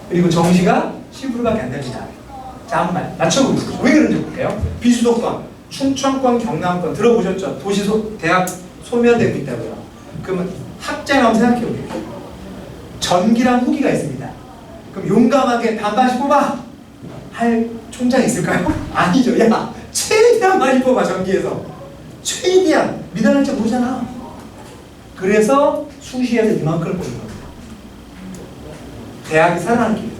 그리고 정시가 10%밖에 안 됩니다. 자, 한번 맞춰보겠습니다. 왜 그런지 볼게요. 비수도권, 충청권, 경남권 들어보셨죠? 대학 소멸되고 있다고요. 그러면 학자를 한번 생각해 보십시오. 전기랑 후기가 있습니다. 그럼 용감하게 반반씩 뽑아 할 총장이 있을까요? 아니죠. 야, 최대한 많이 뽑아 전기에서. 최대한 미달할지 모르잖아. 그래서 수시에서 이만큼을 뽑는 겁니다. 대학이 살아나는 길이에요.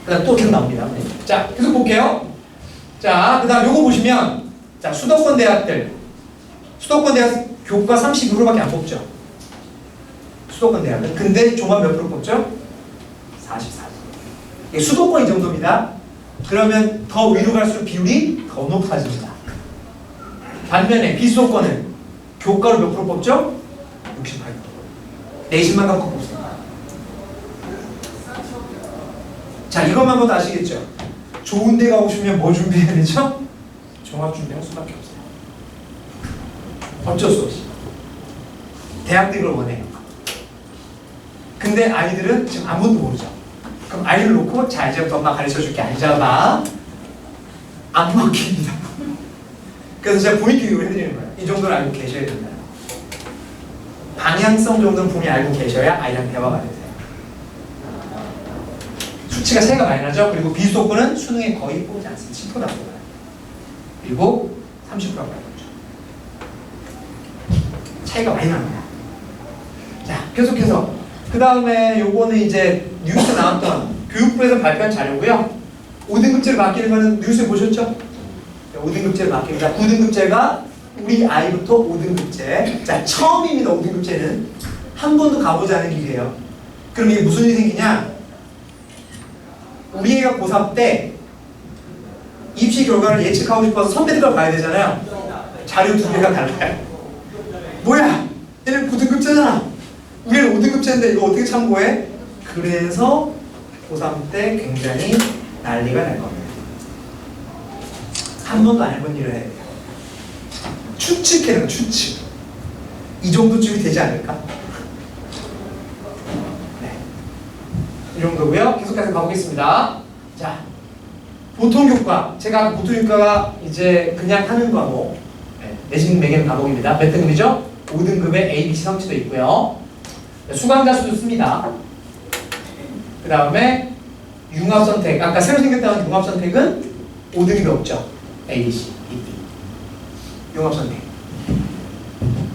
그 다음 또 계속 나옵니다. 자, 계속 볼게요. 자, 그 다음 요거 보시면 자, 수도권 대학 교과 32%밖에 안 뽑죠. 수도권 대학은. 근데 종합 몇 프로 뽑죠? 44%. 수도권 이 정도입니다. 그러면 더 위로 갈수록 비율이 더 높아집니다. 반면에 비수도권은 교과로 몇 프로 뽑죠? 68%. 내신만 갖고 뽑습니다. 자, 이것만 봐도 아시겠죠? 좋은 데 가고 싶으면 뭐 준비해야 되죠? 종합 준비할 수밖에 없어요. 어쩔 수 없이. 대학들이 그걸 원해요. 근데 아이들은 지금 아무것도 모르죠. 그럼 아이를 놓고 자, 이제부터 엄마 가르쳐줄게. 앉아봐. 안 먹힙니다. 그래서 제가 보이교육을 해드리는 거예요. 이 정도는 알고 계셔야 된다. 방향성 정도는 분명히 알고 계셔야 아이랑 대화가 되세요. 수치가 차이가 많이 나죠. 그리고 비수도권은 수능에 거의 뽑지 않습니다. 10%다 뽑아요. 그리고 30%가 뽑죠. 차이가 많이 납니다. 자, 계속해서 그 다음에 요거는 이제 뉴스 나왔던 교육부에서 발표한 자료고요. 5등급제로 바뀌는 거는 뉴스에 보셨죠? 5등급제로 바뀝니다. 9등급제가 우리 아이부터 5등급제. 자, 처음입니다. 5등급제는 한 번도 가보지 않은 길이에요. 그럼 이게 무슨 일이 생기냐? 우리 애가 고3 때 입시 결과를 예측하고 싶어서 선배들 걸 봐야 되잖아요. 자료 두 개가 달라요. 뭐야? 얘는 9등급제잖아. 우리는 5등급제인데 이거 어떻게 참고해? 그래서 고3 때 굉장히 난리가 날 겁니다. 한 번도 안 해본 일을 해야 돼요. 추측해요, 추측. 이 정도쯤이 되지 않을까? 네. 이 정도고요. 계속해서 가보겠습니다. 자, 보통교과. 제가 보통교과가 이제 그냥 하는 과목. 네. 내신 매개는 과목입니다. 몇 등급이죠? 5등급의 A, B, C 성취도 있고요. 수강자 수도 씁니다. 그 다음에 융합선택, 아까 새로 생겼다는 융합선택은 5등급이 없죠. A, B, C, D, E. 융합선택.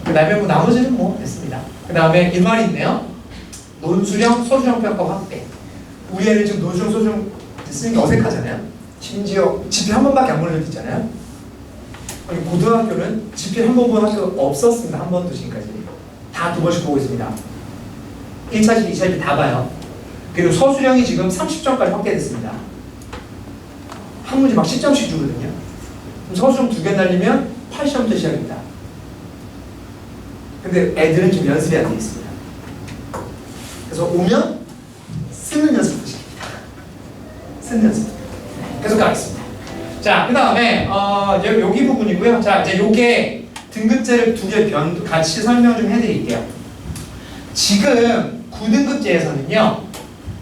그 다음에 뭐 나머지는 뭐 됐습니다. 그 다음에 일말이 있네요. 논술형, 소수형 평가 확대. 우리 애는 지금 논술형, 소수형 쓰는 게 어색하잖아요. 심지어 집필 한 번밖에 안 보는 적도 있잖아요. 아니, 고등학교는 집필 한 번 본 학교가 없었습니다. 한 번도 지금까지. 다 2번씩 보고 있습니다. 1차집, 2차집 다 봐요. 그리고 서술형이 지금 30점까지 확대됐습니다. 한 문제 막 10점씩 주거든요. 그럼 서술형 2개 날리면 80점부터 시작입니다. 근데 애들은 좀 연습이 안 돼 있습니다. 그래서 오면 쓰는 연습을 시킵니다. 쓰는 연습. 계속 가겠습니다. 자, 그 다음에 여기 부분이고요. 자, 이제 요게 등급제를 2개 같이 설명 좀 해드릴게요. 지금 9등급제에서는요,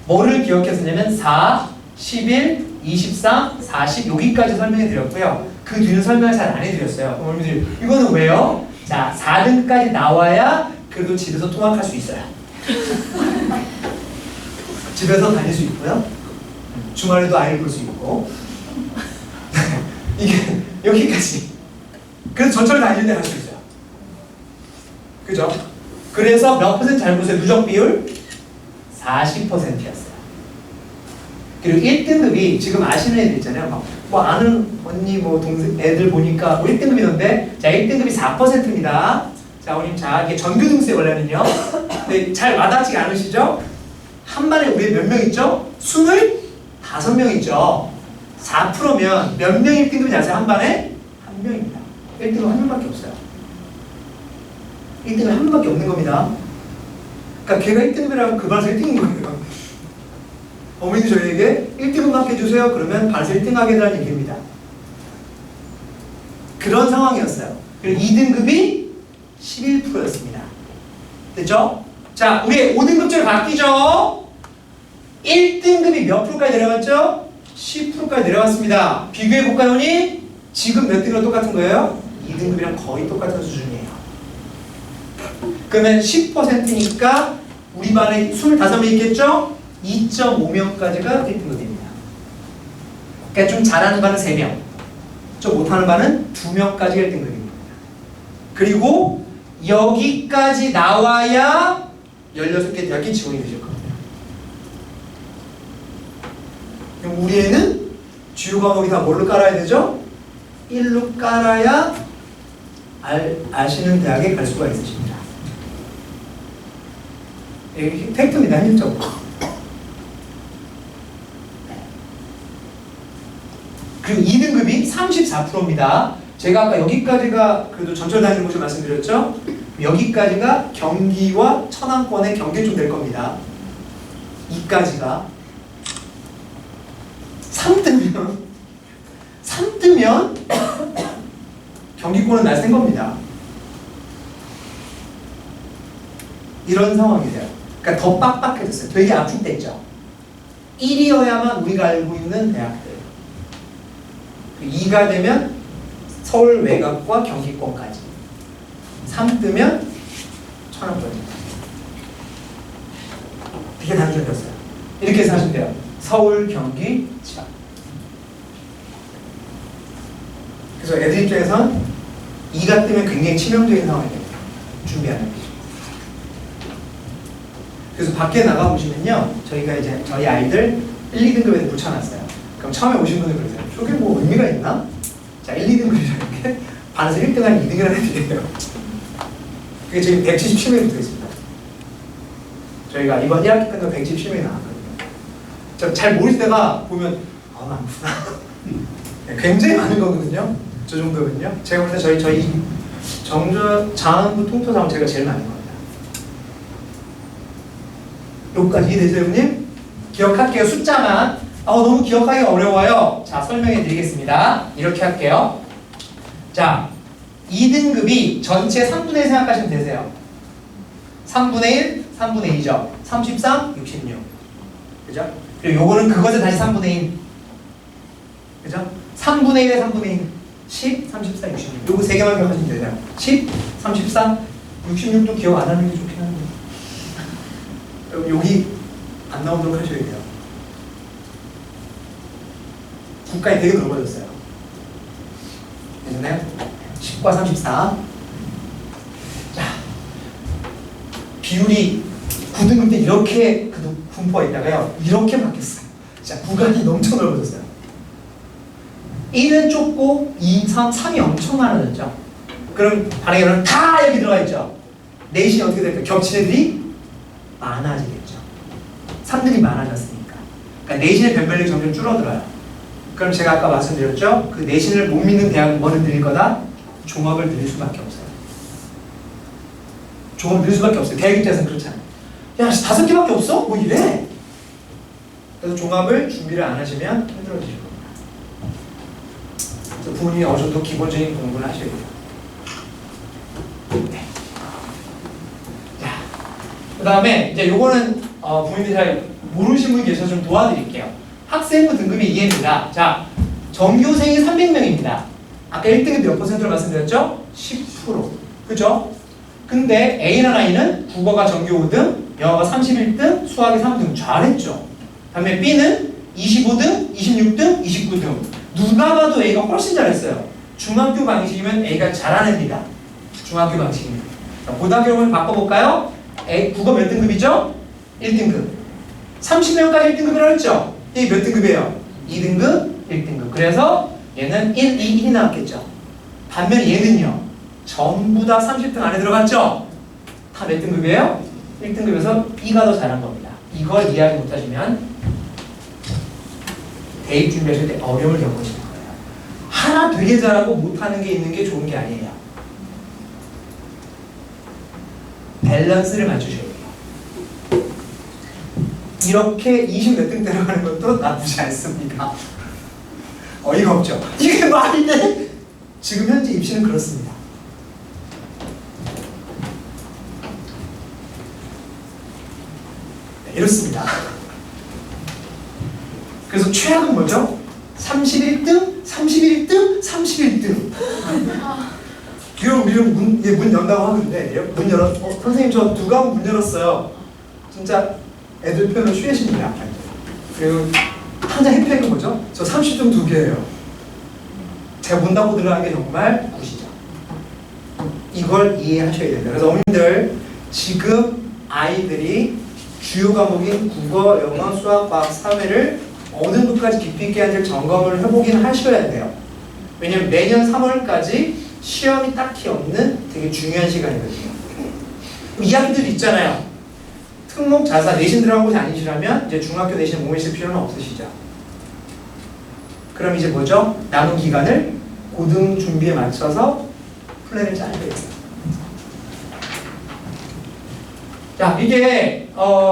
뭐를 기억했었냐면 4, 11, 24, 40 여기까지 설명해 드렸고요. 그 뒤는 설명을 잘 안 해드렸어요. 어머니들 이거는 왜요? 자, 4등까지 나와야 그래도 집에서 통학할 수 있어요. 집에서 다닐 수 있고요. 주말에도 아이를 볼 수 있고. 이게 여기까지. 그래서 전철 다니는데 갈 수 있어요. 그죠? 그래서 몇 퍼센트 잘 보세요. 누적 비율 40%였어요. 그리고 1등급이 지금 아시는 애들 있잖아요. 뭐 아는 언니 뭐 동생 애들 보니까 뭐 1등급이던데, 자 1등급이 4%입니다. 자 우리 자 이게 전교등수의 원래는요. 근데 잘 와닿지가 않으시죠? 한 반에 우리 몇 명 있죠? 25명 있죠. 4%면 몇 명 1등급인지 아세요? 한 반에? 한 명입니다. 1등급 한 명밖에 없어요. 1등급 한 명밖에 없는 겁니다. 그러니까 걔가 1등급이라고 그 반에서 1등인 거예요. 어머니도 저희에게 1등급만 해주세요. 그러면 반에서 1등 하게 되라는 얘기입니다. 그런 상황이었어요. 그리고 2등급이 11%였습니다. 됐죠? 자, 우리 5등급제로 바뀌죠? 1등급이 몇 프로까지 내려갔죠? 10%까지 내려갔습니다. 비교해볼까요, 언니? 지금 몇 등이랑 똑같은 거예요? 2등급이랑 거의 똑같은 수준이에요. 그러면 10%니까 우리 반에 25명 있겠죠? 2.5명까지가 1등급입니다. 그러니까 좀 잘하는 반은 3명, 좀 못하는 반은 2명까지가 1등급입니다. 그리고 여기까지 나와야 16개 대학에 지원이 되실 겁니다. 그럼 우리 애는 주요 과목이 다 뭘로 깔아야 되죠? 1로 깔아야 아시는 대학에 갈 수가 있으십니다. 이게 팩트입니다. 현실적으로. 그리고 2등급이 34%입니다. 제가 아까 여기까지가 그래도 전철 다니는 곳을 말씀드렸죠? 여기까지가 경기와 천안권의 경계 좀 될 겁니다. 2까지가 3뜨면 경기권은 날쌘 겁니다. 이런 상황이 돼요. 그러니까 더 빡빡해졌어요. 되게 압축됐죠. 1이어야만 우리가 알고 있는 대학들. 2가 되면 서울 외곽과 경기권까지. 3뜨면 천안권까지. 되게 단순해졌어요. 이렇게 해서 하시면 돼요. 서울, 경기, 지방. 그래서 애들 입장에선 2가 뜨면 굉장히 치명적인 상황이 됩니다. 준비하는 게. 그래서 밖에 나가보시면요. 저희가 이제 저희 아이들 1, 2등급에 붙여놨어요. 그럼 처음에 오신 분들 그러세요. 저게 뭐 의미가 있나? 자, 1, 2등급이라는 게 반에서 1등한 2등이라는 애들이에요. 그게 지금 177명이 붙어 있습니다. 저희가 이번 1학기 끝나고 177명이 나왔거든요. 잘 모르실 때가 보면 많구나. 굉장히 많은 거거든요. 저 정도면요. 제가 볼 때 저희 장안부 통토사면 제가 제일 많은 겁니다. 여기까지 이해되세요, 여러분님? 기억할게요. 숫자만. 너무 기억하기가 어려워요. 자, 설명해 드리겠습니다. 이렇게 할게요. 자, 2등급이 전체 3분의 1 생각하시면 되세요. 3분의 1, 3분의 2죠. 33, 66. 그죠? 그리고 요거는 그것에 다시 3분의 1. 그죠? 3분의 1에 3분의 1. 10, 34, 66. 요거 3개만 기억하시면 되세요. 10, 34, 66도 기억 안 하는 게 좋긴 한데. 여기 안 나오도록 하셔야 돼요. 국가에 되게 넓어졌어요. 괜찮나요? 10과 34. 자, 비율이 9등급 때 이렇게 분포가 있다가요. 이렇게 바뀌었어요. 자, 구간이 엄청 넓어졌어요. 1은 좁고 2, 3, 3이 엄청 많아졌죠. 그럼 반응에는 다 여기 들어가 있죠. 내신이 어떻게 될까요? 겹친 애들이 많아지겠죠. 3들이 많아졌으니까. 그러니까 내신의 변별력이 점점 줄어들어요. 그럼 제가 아까 말씀드렸죠? 그 내신을 못 믿는 대학은 뭐를 드릴 거다? 종합을 드릴 수밖에 없어요. 종합을 드릴 수밖에 없어요. 대학 입장에서는 그렇잖아요. 야, 5개밖에 없어? 뭐 이래? 그래서 종합을 준비를 안 하시면 힘들어지실 겁니다. 그래서 부모님이 어느 정도 기본적인 공부를 하셔야 돼요. 네. 자, 그 다음에 이제 요거는 부모님들이 잘 모르시는 분이 계셔서 좀 도와드릴게요. 학생부 등급이 2입니다. 자, 전교생이 300명입니다. 아까 1등급 몇 퍼센트로 말씀드렸죠? 10%. 그죠? 근데 A나 I는 국어가 전교 5등, 영어가 31등, 수학이 3등. 잘했죠? 반면 B는 25등, 26등, 29등. 누가 봐도 A가 훨씬 잘했어요. 중학교 방식이면 A가 잘하는 애입니다. 중학교 방식입니다. 자, 고등학교를 바꿔볼까요? A, 국어 몇 등급이죠? 1등급. 30명까지 1등급이라고 했죠? 이게 몇 등급이에요? 2등급, 1등급. 그래서 얘는 1, 2, 1이 나왔겠죠. 반면 얘는요. 전부 다 30등 안에 들어갔죠? 다 몇 등급이에요? 1등급에서 B가 더 잘한 겁니다. 이걸 이해하지 못하시면 대입 준비하실 때 어려움을 겪으시는 거예요. 하나 되게 잘하고 못하는 게 있는 게 좋은 게 아니에요. 밸런스를 맞추셔야 돼요. 이렇게 20 몇 등 들어가는 것도 나쁘지 않습니다. 어이가 없죠? 이게 말이 돼? 지금 현재 입시는 그렇습니다. 네, 이렇습니다. 그래서 최악은 뭐죠? 31등, 31등, 31등. 기록 우리는 문 연다고 하는데 문 열어. 선생님 저 두 과목 문 열었어요. 진짜 애들 표현은 쉬우십니다. 그리고 항상 해피한 뭐죠? 저 30등 2개예요. 제가 문 닫고 들어가는 게 정말 굿이죠. 이걸 이해하셔야 됩니다. 그래서 어머님들 지금 아이들이 주요 과목인 국어, 영어, 수학, 과학, 사회를 어느 정도까지 깊이 있게 하는지 점검을 해보긴 하셔야 돼요. 왜냐면 내년 3월까지 시험이 딱히 없는 되게 중요한 시간이거든요. 이 학기들 있잖아요. 특목, 자사, 내신 들어가고 다니시라면 이제 중학교 내신 몸에 쓸 필요는 없으시죠. 그럼 이제 뭐죠? 남은 기간을 고등 준비에 맞춰서 플랜을 짜는 거예요. 자, 이게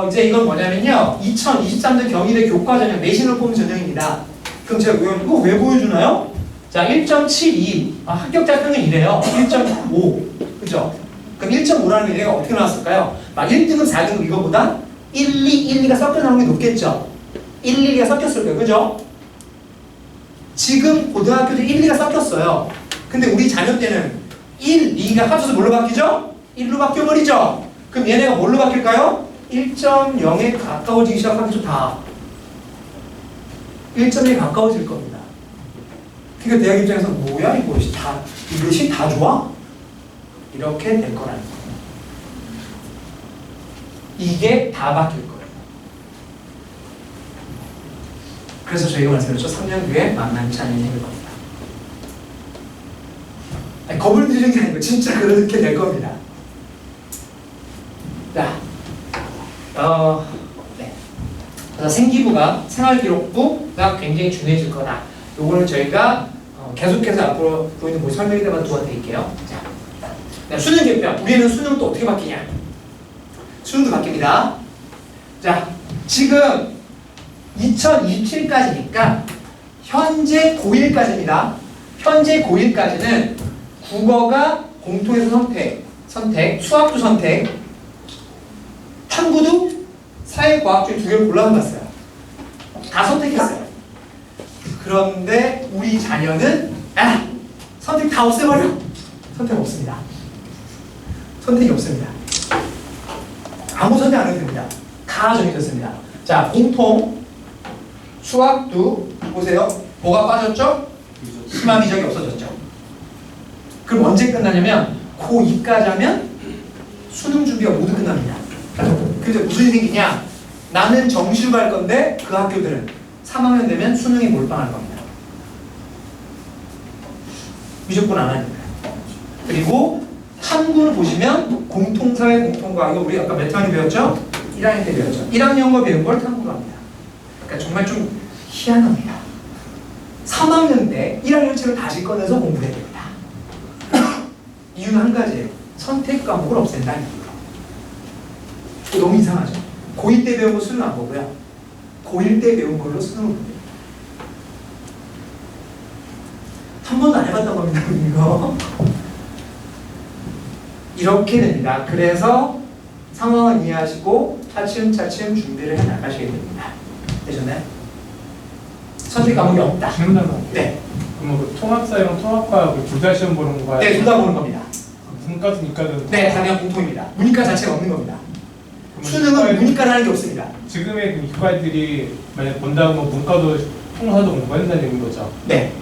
이제 이건 뭐냐면요. 2023년 경희대 교과 전형 내신을 뽑은 전형입니다. 그럼 제가 이거 왜 보여주나요? 자, 1.72 합격자 평은 이래요. 1.5 그죠? 그럼 1.5라는 게 얘가 어떻게 나왔을까요? 막 1등급, 4등급 이거보다 1, 2, 1, 2가 섞여 나오는 게 높겠죠? 1, 2가 섞였을 거예요. 그죠? 지금 고등학교도 1, 2가 섞였어요. 근데 우리 자녀 때는 1, 2가 합쳐서 뭘로 바뀌죠? 1로 바뀌어버리죠? 그럼 얘네가 뭘로 바뀔까요? 1.0에 가까워지기 시작하겠죠, 다. 1.1에 가까워질 겁니다. 그러니까 대학 입장에서 뭐야 이것이 다, 이것이 다 좋아? 이렇게 될 거라는 거예요. 이게 다 바뀔 거예요. 그래서 저희가 말씀드렸죠. 3년 뒤에 만만치 않은 일이 생길 겁니다. 아니, 겁을 드리는 게 아니고 진짜 그렇게 될 겁니다. 자, 네. 그래서 생기부가 생활기록부가 굉장히 중요해질 거다. 요거는 저희가 계속해서 앞으로 보이는 모습 설명이 되면 도와드릴게요. 자, 수능 개편. 우리는 수능은 또 어떻게 바뀌냐? 수능도 바뀝니다. 자, 지금 2027까지니까 현재 고1까지입니다. 현재 고1까지는 국어가 공통에서 선택, 수학도 선택, 탐구도 사회과학 중에 2개를 골라서 봤어요. 다 선택했어요. 그런데 우리 자녀는 선택 다 없애버려. 선택 없습니다. 선택이 없습니다. 아무 선택 안 해도 됩니다. 다 정해졌습니다. 자, 공통 수학도 보세요. 뭐가 빠졌죠? 심화 미적이 없어졌죠. 그럼 언제 끝나냐면 고2까지 하면 수능 준비가 모두 끝납니다. 그래서 무슨 일이 생기냐? 나는 정시로 갈 건데 그 학교들은 3학년 되면 수능에 몰빵할 겁니다. 미적분 안 하니까. 그리고 탐구를 보시면 공통사회, 공통과학, 이거 우리 아까 몇 학년 배웠죠? 1학년 때 배웠죠. 1학년과 배운 걸 탐구로 합니다. 그러니까 정말 좀 희한합니다. 3학년 때 1학년 책을 다시 꺼내서 공부해야 됩니다. 이유는 한 가지예요. 선택 과목을 없앤다는 이유로. 너무 이상하죠? 고1 때 배운 거 수능 안 보고요. 고1 때 배운 걸로 수능을 봅니다. 한 번도 안 해봤단 겁니다, 이거. 이렇게 됩니다. 그래서 상황을 이해하시고 차츰차츰 준비를 해 나가시게 됩니다. 되셨나요? 선택 과목이 없다. 질문 하나. 네. 그럼 그 통합사회랑 통합과학을 둘 다 시험 보는 거야? 네, 둘 다 보는 겁니다. 문과든 이과든. 네, 당연 공통입니다. 문이과 자체가 없는 겁니다. 그러면 수능은 문이과라는 게 없습니다. 지금의 그 이과들이 만약 본다고 하면 문과도 통사도 공부한다는 얘기인 거죠? 네.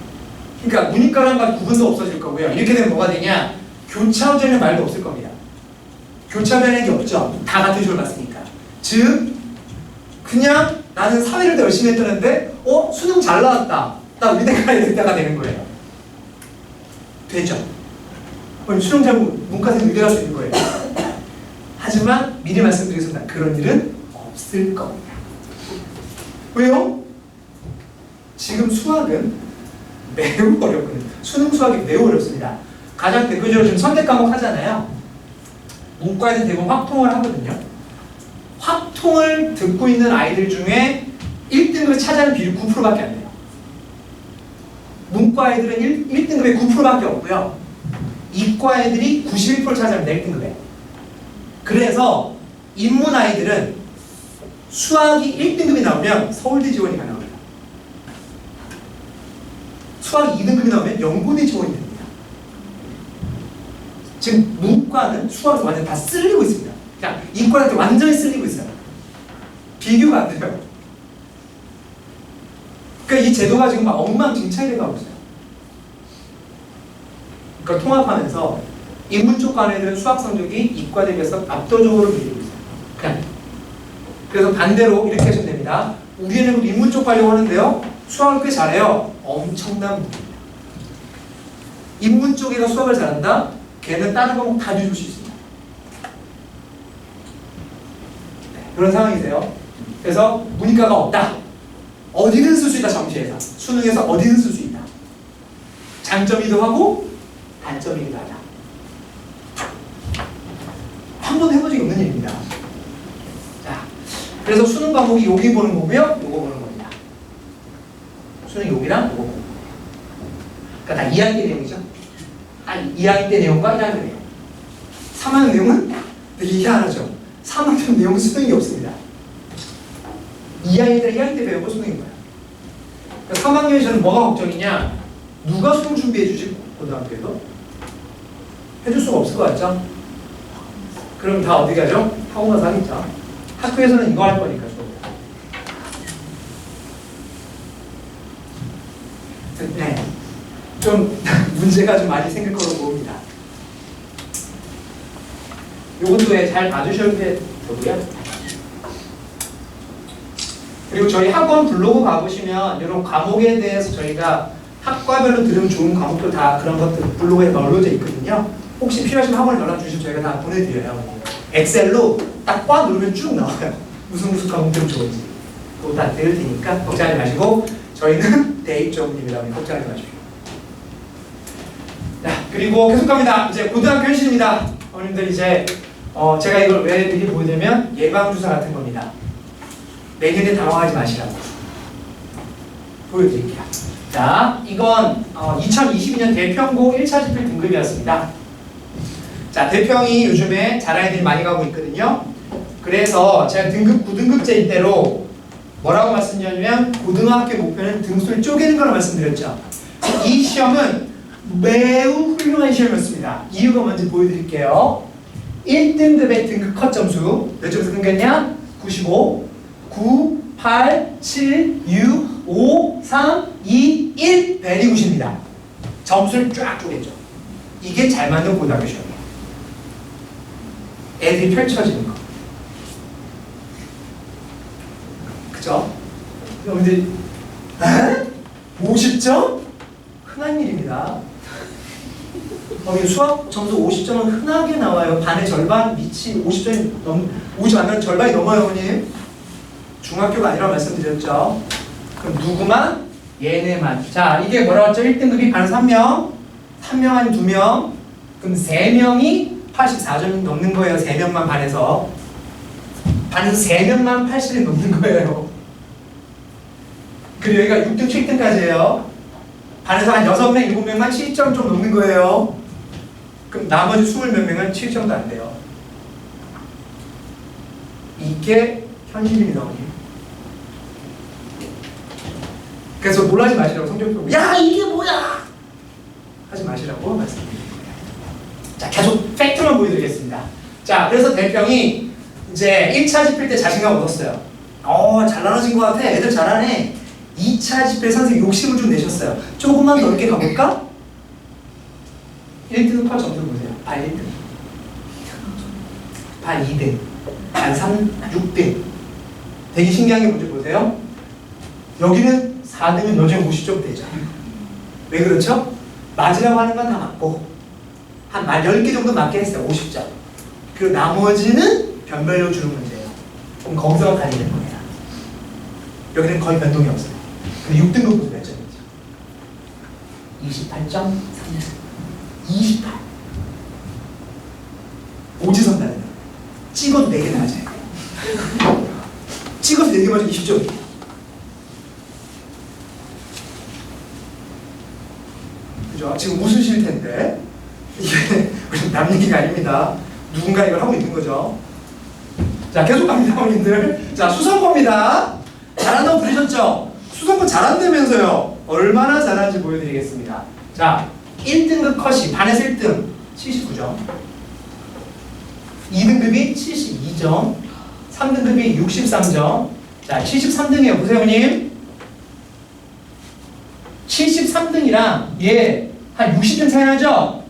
그러니까 문이과랑 과 구분도 없어질 거고요. 이렇게 되면 뭐가 되냐? 교차전의 말도 없을 겁니다. 교차변의 게 없죠. 다 같은 시험을 봤으니까. 즉, 그냥 나는 사회를 더 열심히 했다는데, 수능 잘 나왔다. 나 의대 가야 되다가 되는 거예요. 되죠. 그럼 수능 잘 문과생 의대 갈 수 있는 거예요. 하지만 미리 말씀드리겠습니다. 그런 일은 없을 겁니다. 왜요? 지금 수학은 매우 어렵거든요. 수능 수학이 매우 어렵습니다. 가장 대표적으로 지금 선택 과목 하잖아요. 문과에서 대부분 확통을 하거든요. 확통을 듣고 있는 아이들 중에 1등급을 차지하는 비율이 9%밖에 안 돼요. 문과 애들은 1등급에 9%밖에 없고요. 이과 애들이 91% 차지합니다. 1등급에. 그래서 인문 아이들은 수학이 1등급이 나오면 서울대 지원이 가능합니다. 수학이 2등급이 나오면 연고대 지원이 됩니다. 지금 문과는 수학에서 완전 다 쓸리고 있습니다. 그냥 이과한테 완전히 쓸리고 있어요. 비교가 안 돼요. 그러니까 이 제도가 지금 막 엉망진창이 돼가고 있어요. 그러니까 통합하면서 인문 쪽 관 애들은 수학 성적이 이과 대비해서 압도적으로 밀리고 있어요. 그냥. 그래서 반대로 이렇게 하시면 됩니다. 우리 애는 인문 쪽 가려고 하는데요. 수학을 꽤 잘해요. 엄청난 문제입니다. 인문 쪽에가 수학을 잘한다? 걔는 다른 과목 다 뒤줄 수 있습니다. 네, 그런 상황이세요. 그래서 문이과가 없다. 어디든 쓸 수 있다. 정시에서. 수능에서 어디든 쓸 수 있다. 장점이기도 하고 단점이기도 하다. 한 번도 해본 적이 없는 일입니다. 자, 그래서 수능 과목이 여기 보는 거고요. 요거 보는 겁니다. 수능 여기랑 요거 보는 거예요. 그러니까 다 2학기 때 내용이죠. 아니, 2학기 때 내용과 1학기 내용. 3학년 내용은 되게 희한하죠. 3학년 내용은 수능이 없습니다. 2학기 때 1학기 때 배우고 수능인 거예요. 그러니까 3학년에 저는 뭐가 걱정이냐? 누가 수능 준비해 주지? 고등학교에서? 해줄 수가 없을 것 같죠? 그럼 다 어디 가죠? 학원 가서 하겠죠. 학교에서는 이거 할 거니까. 네. 좀 문제가 좀 많이 생길 거로 보입니다. 요것도 잘 봐주셔야 되고요. 그리고 저희 학원 블로그 가보시면 이런 과목에 대해서 저희가 학과별로 들으면 좋은 과목들 다 그런 것들 블로그에 널려져 있거든요. 혹시 필요하시면 학원에 연락 주시면 저희가 다 보내드려요. 엑셀로 딱 꽉 누르면 쭉 나와요. 무슨 과목들은 좋은지. 그거 다 들을 테니까 걱정하지 마시고 저희는 대입 전문입니다. 걱정하지 마십시오. 자, 그리고 계속 갑니다. 이제 고등학교 현실입니다. 어머님들 이제 제가 이걸 왜 미리 보여드리면 예방주사 같은 겁니다. 내년에 당황하지 마시라고 보여드릴게요. 자, 이건 2022년 대평고 1차 집필 등급이었습니다. 자, 대평이 요즘에 잘하는 애들이 많이 가고 있거든요. 그래서 제가 등급 9등급제일 때로 뭐라고 말씀드렸냐면 고등학교 목표는 등수를 쪼개는 거라고 말씀드렸죠. 이 시험은 매우 훌륭한 시험이었습니다. 이유가 뭔지 보여드릴게요. 1등급의 등급 컷 점수 몇 점에서 끊겼냐? 95, 9, 8, 7, 6, 5, 3, 2, 1 베리 굿입니다. 점수를 쫙 쪼개죠. 이게 잘 만든 고등학교 시험이에요. 애들이 펼쳐지는 거. 그죠? 여러분들 50점? 흔한 일입니다. 수학 점수 50점은 흔하게 나와요. 반의 절반 밑이 50점이 오지 않는 절반이 넘어요, 어머님. 중학교가 아니라고 말씀드렸죠. 그럼 누구만? 얘네만. 자, 이게 뭐라고 했죠? 1등급이 반에서 3명, 3명 아니면 2명, 그럼 3명이 84점이 넘는 거예요. 3명만 반에서. 반에서 3명만 80이 넘는 거예요. 그리고 여기가 6등, 7등까지예요. 반에서 한 6명, 7명만 7점 좀 넘는 거예요. 그럼 나머지 20몇 명은 7점도 안 돼요. 이게 현실입니다, 어머니. 그래서 놀라지 마시라고 성적 보고 야 이게 뭐야 하지 마시라고 말씀드립니다. 자, 계속 팩트만 보여드리겠습니다. 자, 그래서 대평이 이제 1차 집필 때 자신감 얻었어요. 잘 나눠진 것 같아. 애들 잘하네. 2차 집필 선생님 욕심을 좀 내셨어요. 조금만 넓게 가볼까? 1등 컷 점수 보세요. 반 1등, 반 2등, 반 3, 6등. 되게 신기한 게 뭔지 보세요. 여기는 4등은 여전히 50점 되죠. 왜 그렇죠? 맞으라고 하는 건 다 맞고 한 10개 정도 맞게 했어요. 50점. 그리고 나머지는 변별로 주는 문제예요. 그럼 거기서 갈리는 거예요. 여기는 거의 변동이 없어요. 근데 6등급부터 몇 점이죠? 28.3. 28. 오지선 다는 찍어도 4개 맞아요. 찍어서 4개 맞으면 20점이에요. 그죠? 지금 웃으실 텐데 이게 남 얘기가 아닙니다. 누군가 이걸 하고 있는 거죠. 자, 계속 갑니다, 어머님들. 자, 수성고입니다. 잘한다고 들으셨죠? 수성고 잘한다면서요. 얼마나 잘하는지 보여드리겠습니다. 자, 1등급 컷이 반에서 1등 79점, 2등급이 72점, 3등급이 63점. 자, 73등이에요. 보세요, 어머님. 73등이랑 얘 한 60등 차이 나죠?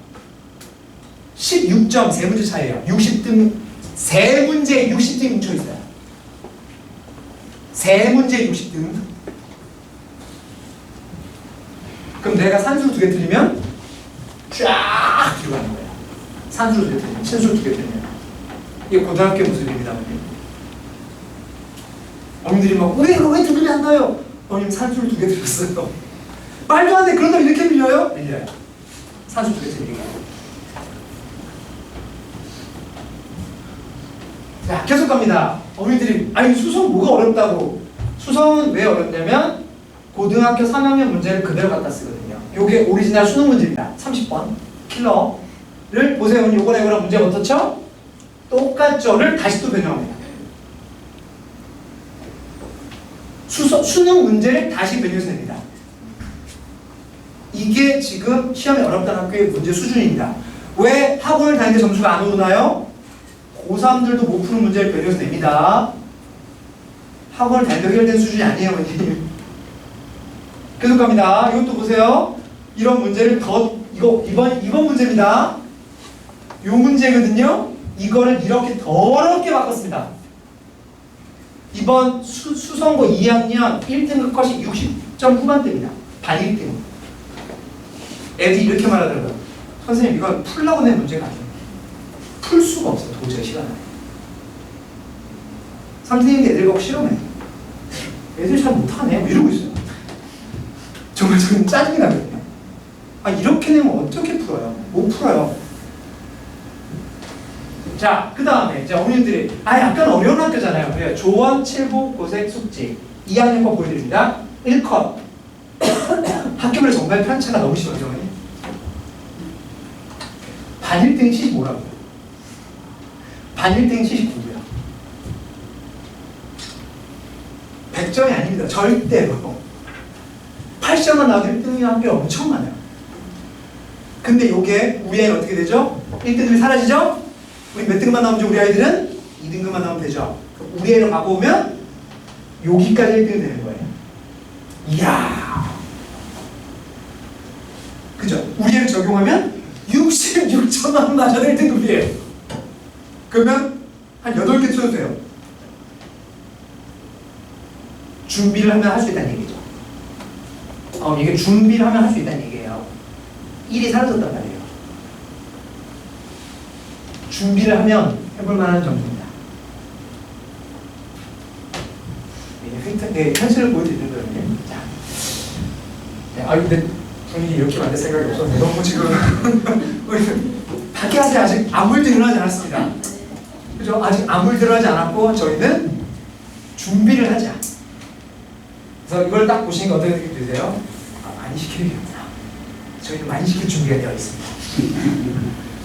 16점 3문제 차이에요. 60등 3문제에 60등이 뭉쳐있어요. 3문제에 60등. 그럼 내가 산수로 2개 틀리면 쫙 뒤로 가는 거예요. 산수로 2개 틀리면, 신수로 2개 틀리면. 이게 고등학교 모습입니다. 어머님들이 막 왜 2개 안 나요? 어머님 산수를 2개 틀렸어요. 말도 안 돼. 그런 놈 이렇게 밀려요? 밀려요. 산수 2개 틀리게. 자, 계속 갑니다. 어머니들이 아니 수성 뭐가 어렵다고. 수성은 왜 어렵냐면 고등학교 3학년 문제를 그대로 갖다 쓰거든요. 요게 오리지널 수능 문제입니다. 30번 킬러를 보세요. 요거랑 이거랑 문제가 어떻죠? 똑같죠를 다시 또 변형합니다. 수능 문제를 다시 변형해서 냅니다. 이게 지금 시험이 어렵다는 학교의 문제 수준입니다. 왜 학원을 다니는데 점수가 안 오르나요? 고3들도 못 푸는 문제를 변형해서 냅니다. 학원을 다니는데 해결된 수준이 아니에요, 어머님. 계속 갑니다. 이것도 보세요. 이런 문제를 이번 문제입니다. 요 문제거든요. 이거를 이렇게 더럽게 바꿨습니다. 이번 수성고 2학년 1등급 컷이 60점 후반대입니다. 반 1등. 애들이 이렇게 말하더라고요. 선생님, 이건 풀라고 낸 문제가 아니에요. 풀 수가 없어요. 도저히 시간 안에. 선생님이 애들 보고 실험해. 애들 잘 못하네. 뭐 이러고 있어요. 정말 저는 짜증이 나거든요. 아, 이렇게 내면 어떻게 풀어요? 못 풀어요. 자, 그 다음에 이제 어머님들이 약간 어려운 학교잖아요. 조원, 칠보, 고색, 숙지 2학년 거 보여드립니다. 1컷. 학교별 정말 편차가 너무 심하죠. 반 1등이 75라고요. 반 1등이 79고요. 100점이 아닙니다. 절대로. 80점만 나와도 1등이 학교 엄청 많아요. 근데 요게 위에는 어떻게 되죠? 1등급이 사라지죠? 우리 몇 등급만 나오면 우리 아이들은 2등급만 나오면 되죠. 우리 애를 바꿔오면 여기까지 1등이 되는 거예요. 이야. 그죠? 우리 애를 적용하면 66천만 원 맞아도 1등급이에요. 그러면 한 8개 쳐도 돼요. 준비를 하면 할 수 있다는 얘기죠. 이게 준비를 하면 할 수 있다는 얘기예요. 일이 사라졌단 말이에요. 준비를 하면 해볼 만한 정도입니다. 네, 현실을 보여드리는 거예요. 자, 네, 근데 분위기 이렇게 만들 생각이 없었는데 너무 지금 밖에 아직 아무 일도 일어나지 않았습니다. 그죠? 아직 아무 일도 일어나지 않았고 저희는 준비를 하자. 그래서 이걸 딱 보시니까 어떻게 느낌 드세요? 많이 시키겠구나. 저희는 많이 시킬 준비가 되어 있습니다.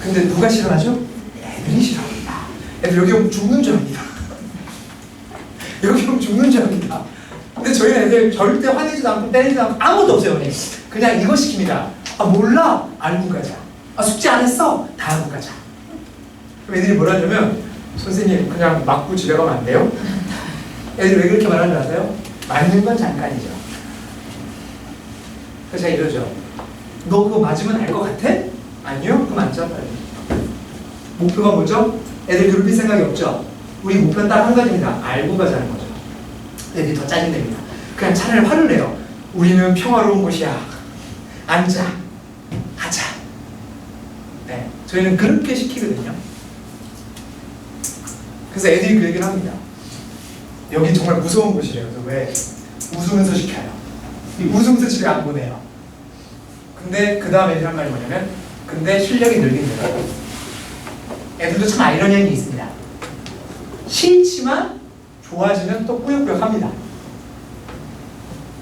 근데 누가 싫어하죠? 애들이 싫어합니다. 애들 여기 오면 죽는 줄 압니다. 여기 오면 죽는 줄 압니다. 근데 저희는 애들 절대 화내지도 않고 때리지도 않고 아무것도 없어요. 그냥 이거 시킵니다. 몰라? 알고 가자. 숙제 안 했어? 다 하고 가자. 그럼 애들이 뭐라 하냐면 선생님 그냥 맞고 집에 가면 안 돼요? 애들이 왜 그렇게 말하는 줄 아세요? 맞는 건 잠깐이죠. 그래서 제가 이러죠. 너 그거 맞으면 알 것 같아? 아니요? 그럼 안 잡아요. 목표가 뭐죠? 애들 괴롭힐 생각이 없죠? 우리 목표는 딱 한 가지입니다. 알고 가자는 거죠. 애들이 더 짜증냅니다. 그냥 차라리 화를 내요. 우리는 평화로운 곳이야. 앉아. 하자. 네, 저희는 그렇게 시키거든요. 그래서 애들이 그 얘기를 합니다. 여기 정말 무서운 곳이래요. 그래서 왜? 웃으면서 시켜요. 웃으면서 집에 안 보내요. 근데 그 다음 애들이 한 말이 뭐냐면 근데 실력이 늘긴 늘어요. 애들도 참 아이러니한 게 있습니다. 싫지만 좋아지면 또 꾸역꾸역 합니다.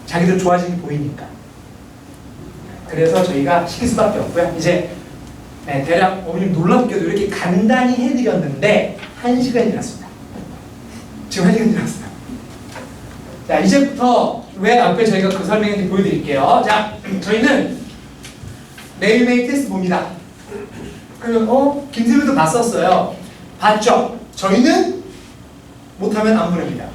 자기들 좋아지는 게 보이니까. 그래서 저희가 시킬 수밖에 없고요. 이제 대략 어머님 놀랍게도 이렇게 간단히 해드렸는데 1시간이 지났습니다. 지금 1시간이 지났어요. 자, 이제부터 왜 앞에 저희가 그 설명인지 보여드릴게요. 자, 저희는 매일매일 테스트 봅니다. 그러면 김세미도 봤었어요. 봤죠? 저희는 못하면 안 보냅니다.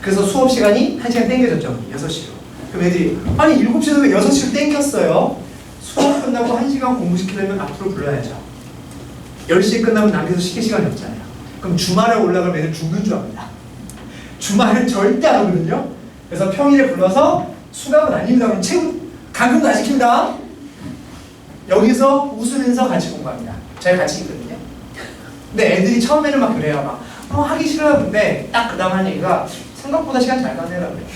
그래서 수업 시간이 1시간 땡겨졌죠. 6시로. 그럼 애들이 아니 7시에서 왜 6시로 땡겼어요? 수업 끝나고 1시간 공부시키려면 앞으로 불러야죠. 10시에 끝나면 남겨서 시킬 시간이 없잖아요. 그럼 주말에 올라가면 애들 죽는 줄 압니다. 주말은 절대 안 오거든요. 그래서 평일에 불러서 수강은 아닙니다. 그럼 책 강금도 안 시킵니다. 여기서 웃으면서 같이 공부합니다. 저희 같이 있거든요. 근데 애들이 처음에는 막 그래요. 막 하기 싫어요. 근데 딱 그 다음 하는 얘기가 생각보다 시간 잘 가네라고 그래요.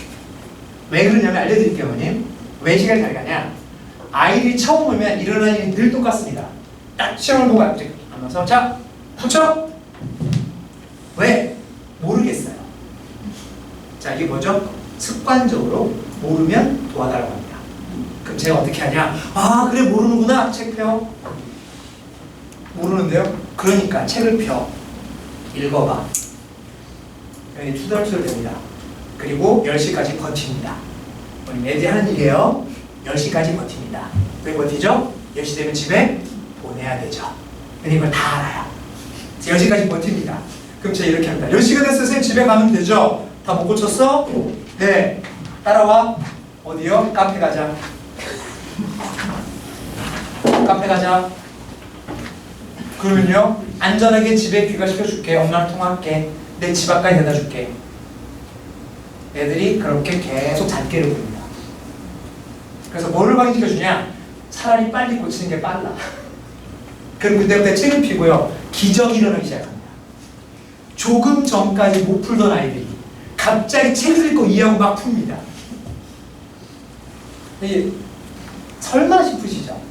왜 그러냐면 알려드릴게요, 어머님. 왜 시간이 잘 가냐? 아이들이 처음 오면 일어나는 일이 늘 똑같습니다. 딱 시험을 보고 앉아서 자, 붙여! 왜? 모르겠어요. 자, 이게 뭐죠? 습관적으로 모르면 도와달라고 합니다. 그럼 제가 어떻게 하냐? 그래 모르는구나. 책 펴. 모르는데요? 그러니까 책을 펴. 읽어봐. 여기 투덜투덜 됩니다. 그리고 10시까지 버팁니다. 우리 애들이 하는 일이에요. 10시까지 버팁니다. 왜 버티죠? 10시 되면 집에 보내야 되죠. 근데 이걸 다 알아요. 10시까지 버팁니다. 그럼 제가 이렇게 합니다. 10시가 됐어요. 선생님 집에 가면 되죠? 다 못 고쳤어? 네. 따라와. 어디요? 카페 가자. 카페 가자. 그러면요. 안전하게 집에 귀가시켜줄게. 엄마랑 통화할게. 내 집 앞까지 데려다 줄게. 애들이 그렇게 계속 잣개를 부립니다. 그래서 뭐를 방지시켜주냐? 차라리 빨리 고치는 게 빨라. 그럼 그때부터 책을 피고요. 기적이 일어나기 시작합니다. 조금 전까지 못 풀던 아이들이 갑자기 책을 읽고 이해하고 막 풉니다. 설마 싶으시죠?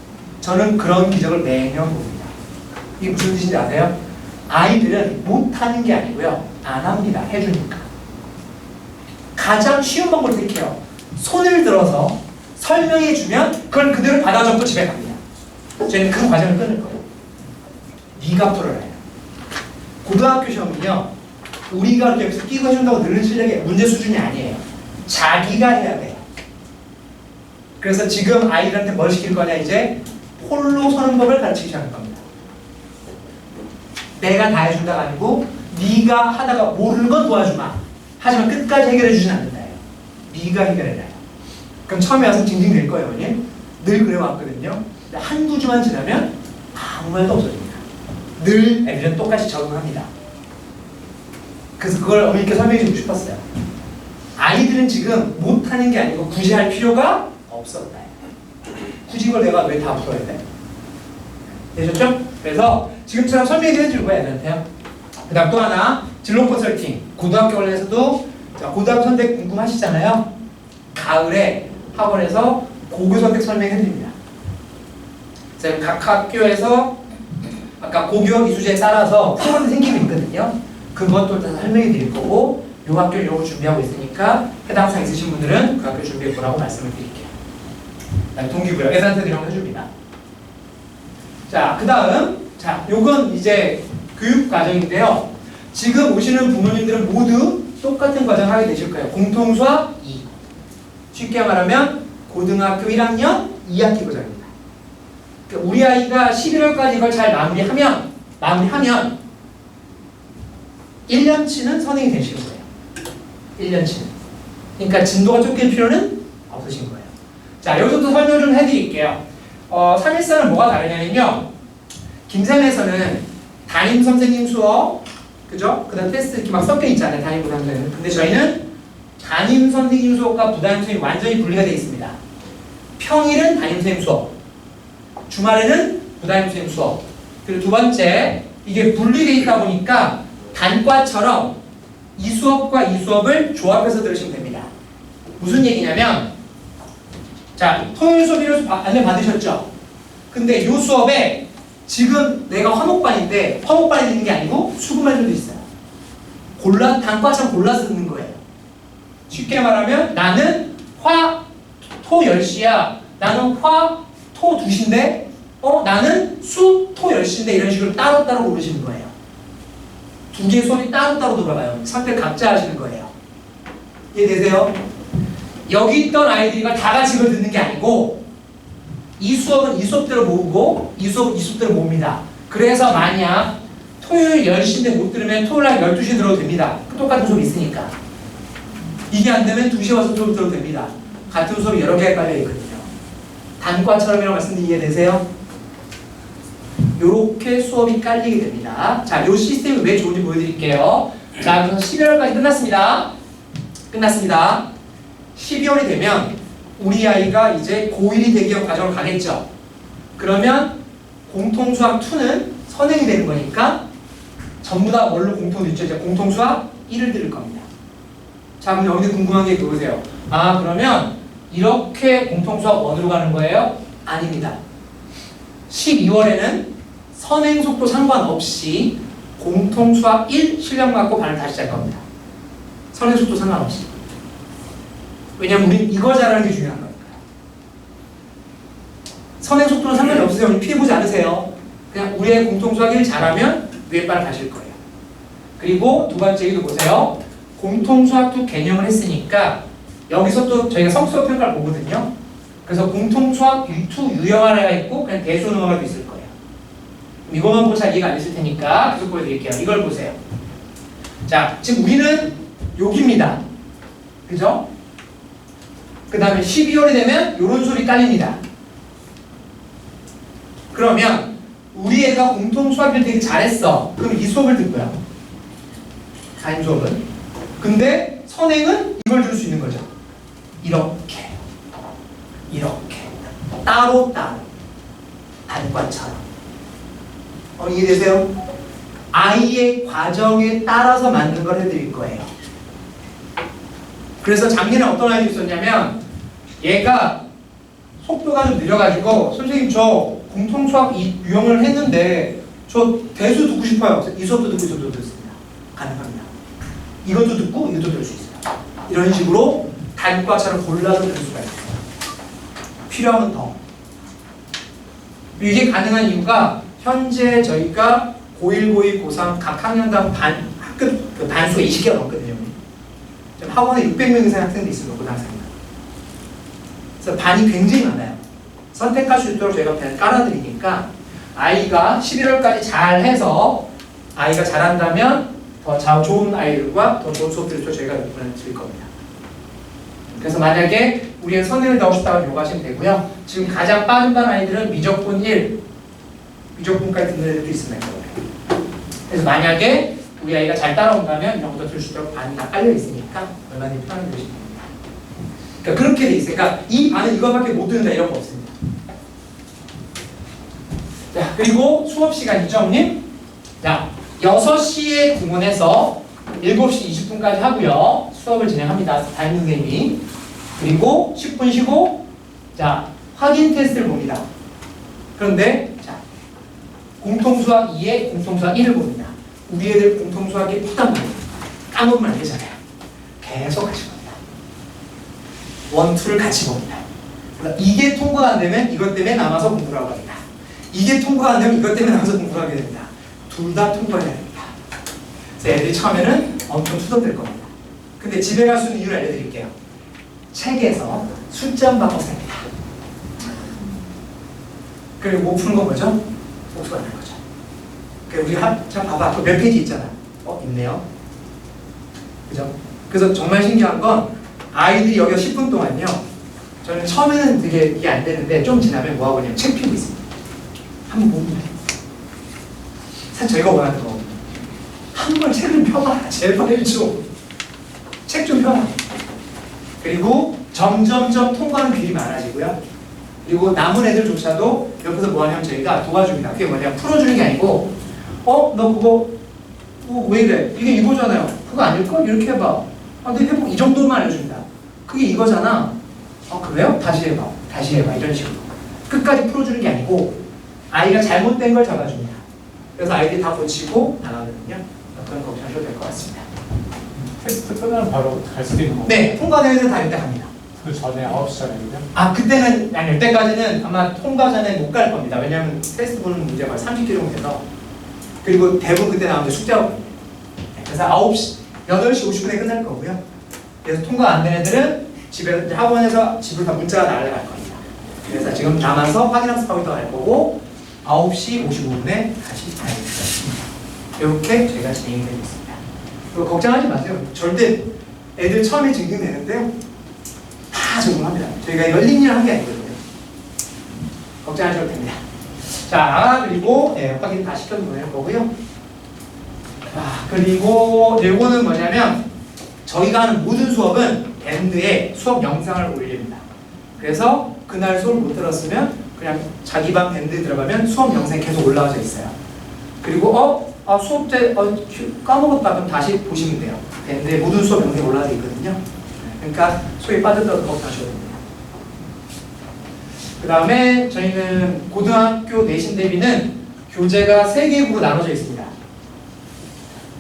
저는 그런 기적을 매년 봅니다. 이게 무슨 뜻인지 아세요? 아이들은 못하는 게 아니고요. 안 합니다. 해주니까. 가장 쉬운 방법을 택해요. 손을 들어서 설명해주면 그걸 그대로 받아 적고 집에 갑니다. 저희는 그 과정을 끊을 거예요. 네가 풀어라 해요. 고등학교 시험은요. 우리가 이렇게 여기서 끼고 해준다고 늘는 실력의 문제 수준이 아니에요. 자기가 해야 돼요. 그래서 지금 아이들한테 뭘 시킬 거냐 이제 홀로 서는 법을 가르치기 시작할 겁니다. 내가 다 해준다가 아니고 네가 하다가 모르는 건 도와주마. 하지만 끝까지 해결해 주진 않는다요. 네가 해결해라요. 그럼 처음에 와서 징징댈 거예요, 어머님. 늘 그래왔거든요. 근데 한두 주만 지나면 아무 말도 없어집니다. 늘 애들은 똑같이 적응합니다. 그래서 그걸 어머니께 설명해 주고 싶었어요. 아이들은 지금 못하는 게 아니고 굳이 할 필요가 없었다. 굳이 이걸 내가 왜 다 풀어야 돼? 되셨죠? 그래서 지금처럼 설명해 줄 거야, 애들한테요. 그 다음 또 하나, 진로 컨설팅. 고등학교 관련해서도, 자, 고등학교 선택 궁금하시잖아요. 가을에 학원에서 고교 선택 설명해 드립니다. 그래서 각 학교에서 아까 고교 이수제에 따라서 프로그램이 생기고 있거든요. 그것도 다 설명해 드릴 거고, 요 학교는 요거 준비하고 있으니까 해당 사항 있으신 분들은 그 학교 준비해 보라고 말씀을 드릴게요. 동기부여, 애들한테 이런 거 해줍니다. 자, 그 다음, 자, 요건 이제 교육 과정인데요. 지금 오시는 부모님들은 모두 똑같은 과정 하게 되실 거예요. 공통수학 2. 쉽게 말하면 고등학교 1학년 2학기 과정입니다. 그러니까 우리 아이가 11월까지 이걸 잘 마무리하면 1년치는 선행이 되시는 거예요. 1년치는. 그러니까 진도가 쫓길 필요는 없으신 거예요. 자, 여기서도 설명 좀 해드릴게요. 314는 뭐가 다르냐면요. 김쌤에서는 담임 선생님 수업, 그죠? 그 다음 테스트 이렇게 막 섞여 있잖아요. 담임 부담 선생님. 근데 저희는 담임 선생님 수업과 부담 선생님이 완전히 분리가 되어 있습니다. 평일은 담임 선생님 수업, 주말에는 부담 선생님 수업. 그리고 두 번째, 이게 분리되어 있다 보니까 단과처럼 이 수업과 이 수업을 조합해서 들으시면 됩니다. 무슨 얘기냐면, 자, 토요일 수업이라서 안내 받으셨죠? 근데 이 수업에 지금 내가 화목반인데 화목반에 있는 게 아니고 수급만들도 있어요. 단과처럼 골라서 듣는 거예요. 쉽게 말하면 나는 토 10시야. 나는 토 2시인데 나는 토 10시인데 이런 식으로 따로따로 고르시는 거예요. 두 개의 수업이 따로따로 돌아가요. 선택 각자 하시는 거예요. 이해되세요? 여기 있던 아이들이 다 같이 이걸 듣는 게 아니고 이 수업은 이 수업대로 모으고 이 수업은 이 수업대로 모읍니다. 그래서 만약 토요일 10시인데 못 들으면 토요일날 12시에 들어도 됩니다. 똑같은 수업이 있으니까. 이게 안 되면 2시에 와서 수업 들어도 됩니다. 같은 수업이 여러 개가 깔려 있거든요. 단과처럼이라고 말씀드린 이해되세요? 요렇게 수업이 깔리게 됩니다. 자, 요 시스템이 왜 좋은지 보여드릴게요. 자, 그래서 11월까지 끝났습니다. 12월이 되면 우리 아이가 이제 고1이 되기 위한 과정을 가겠죠. 그러면 공통수학 2는 선행이 되는 거니까 전부 다 뭘로 공통이 있죠? 이제 공통수학 1을 들을 겁니다. 자, 그럼 여기서 궁금한 게 그거세요. 아, 그러면 이렇게 공통수학 1으로 가는 거예요? 아닙니다. 12월에는 선행 속도 상관없이 공통수학 1 실력 갖고 반을 다시 짤 겁니다. 선행 속도 상관없이. 왜냐면 우린 이거 잘하는 게 중요한 거니까요. 선행 속도는 상관이 없으세요. 피해보지 않으세요. 그냥 우리의 공통수학 1 잘하면 위에 바를 가실 거예요. 그리고 두 번째 얘기도 보세요. 공통수학 2 개념을 했으니까 여기서 또 저희가 성수학 평가를 보거든요. 그래서 공통수학 2 유형화가 있고 그냥 대수능화가 있을 거예요. 이거만 보고 잘 이해가 안 됐을 테니까 계속 보여드릴게요. 이걸 보세요. 자, 지금 우리는 여기입니다. 그죠? 그 다음에 12월이 되면 이런 수업이 깔립니다. 그러면 우리 애가 공통수학을 되게 잘했어. 그럼 이 수업을 듣고요. 담임 수업은. 근데 선행은 이걸 줄 수 있는 거죠. 이렇게 따로 단과처럼. 이해되세요? 아이의 과정에 따라서 만든 걸 해드릴 거예요. 그래서 작년에 어떤 아이도 있었냐면 얘가 속도가 좀 느려가지고 선생님 저 공통수학 유형을 했는데 저 대수 듣고 싶어요. 이 수업도 듣고 이 수업도 듣습니다. 가능합니다. 이것도 듣고 이것도 들을 수 있어요. 이런 식으로 단과처럼 골라서 들을 수가 있어요. 필요하면 더. 이게 가능한 이유가 현재 저희가 고1, 고2, 고3 각 학년당 학급 그 반수가 20개가 넘거든요. 지금 학원에 600명 이상 학생들이 있습니다. 고등학생들. 그래서 반이 굉장히 많아요. 선택할 수 있도록 저희가 그냥 깔아드리니까 아이가 11월까지 잘 해서 아이가 잘한다면 더 좋은 아이들과 더 좋은 수업들을 또 저희가 보내드릴 겁니다. 그래서 만약에 우리는 선행을 더 하고 싶다고 요구하시면 되고요. 지금 가장 빠른 반 아이들은 미적분 1, 미적분까지 듣는 애들도 있습니다. 그래서 만약에 우리 아이가 잘 따라온다면 이런 것도 들 수 있도록 반이 다 깔려 있으니까 얼마든지 편하게 되시면 됩니다. 그러니까 그렇게 돼 있어요. 그러니까 이 반은 이거밖에 못 듣는다 이런 거 없습니다. 자, 그리고 수업 시간이죠, 형님? 자, 6시에 등원해서 7시 20분까지 하고요. 수업을 진행합니다. 담임 선생님이. 그리고 10분 쉬고, 자, 확인 테스트를 봅니다. 그런데, 자, 공통수학 2에 공통수학 1을 봅니다. 우리 애들 공통수학이 푸단 말이에요. 까먹으면 안 되잖아요. 계속 같이 봅니다. 1, 2를 같이 봅니다. 그래서 이게 통과가 안 되면 이것 때문에 남아서 공부를 하고 합니다. 이게 통과가 안 되면 이것 때문에 남아서 공부를 하게 됩니다. 둘 다 통과해야 됩니다. 그래서 애들이 처음에는 엄청 투덜댈 겁니다. 근데 집에 갈 수 있는 이유를 알려드릴게요. 책에서 숫자만 바꿔서 합니다. 그리고 못 푸는 건 뭐죠? 복수가 되는 거죠. 우리가 자 봐봐, 그 몇 페이지 있잖아. 있네요. 그죠? 그래서 정말 신기한 건 아이들이 여기 10분 동안요. 저는 처음에는 되게 이게 안 되는데 좀 지나면 뭐 하고 그냥 책 펴고 있습니다. 한번 보면 사실 저희가 원하는 거 한번 책을 펴봐. 제발 좀. 책 좀 펴봐. 그리고 점점점 통과하는 비율이 많아지고요. 그리고 남은 애들조차도 옆에서 뭐 하냐면 저희가 도와줍니다. 그게 뭐냐면 풀어주는 게 아니고 너 그거 왜 이래? 이게 이거잖아요. 그거 아닐까? 이렇게 해봐. 근데 해보 이 정도만 알려줍니다. 그게 이거잖아. 그래요? 다시 해봐. 다시 해봐. 이런 식으로. 끝까지 풀어주는 게 아니고 아이가 잘못된 걸 잡아줍니다. 그래서 아이들이 다 고치고 나가거든요. 그런 걱정하셔도 될 것 같습니다. 테스트 끝나면 바로 갈 수도 있는 거고. 네, 통과되는 애들 다 이때 갑니다. 그 전에 9시 전에는요? 그때는 아니 이때까지는 아마 통과 전에 못 갈 겁니다. 왜냐하면 테스트 보는 문제가 30km 돼서 그리고 대부분 그때 나오는데 숙제하고 그래서 8시 50분에 끝날 거고요. 그래서 통과 안 된 애들은 집에 학원에서 집으로 다 문자가 날아갈 겁니다. 그래서 지금 남아서 확인학습하고 있다가 갈 거고 9시 55분에 다시 가야겠습니다. 이렇게 저희가 진행이 되고 있습니다. 그리고 걱정하지 마세요. 절대 애들 처음에 증빙되는데요. 다 적응합니다. 저희가 이거 1, 2년 한 게 아니거든요. 걱정하셔도 됩니다. 자, 그리고 확인 다 시켜놓을 거고요. 그리고 요거는 뭐냐면 저희가 하는 모든 수업은 밴드에 수업 영상을 올립니다. 그래서 그날 수업을 못 들었으면 그냥 자기 방 밴드에 들어가면 수업 영상이 계속 올라와져 있어요. 그리고 수업 때 까먹었다 그럼 다시 보시면 돼요. 밴드에 모든 수업 영상이 올라와져 있거든요. 그러니까 수업이 빠졌다고 걱정하셔도 됩니다. 그 다음에 저희는 고등학교 내신 대비는 교재가 3개국으로 나눠져 있습니다.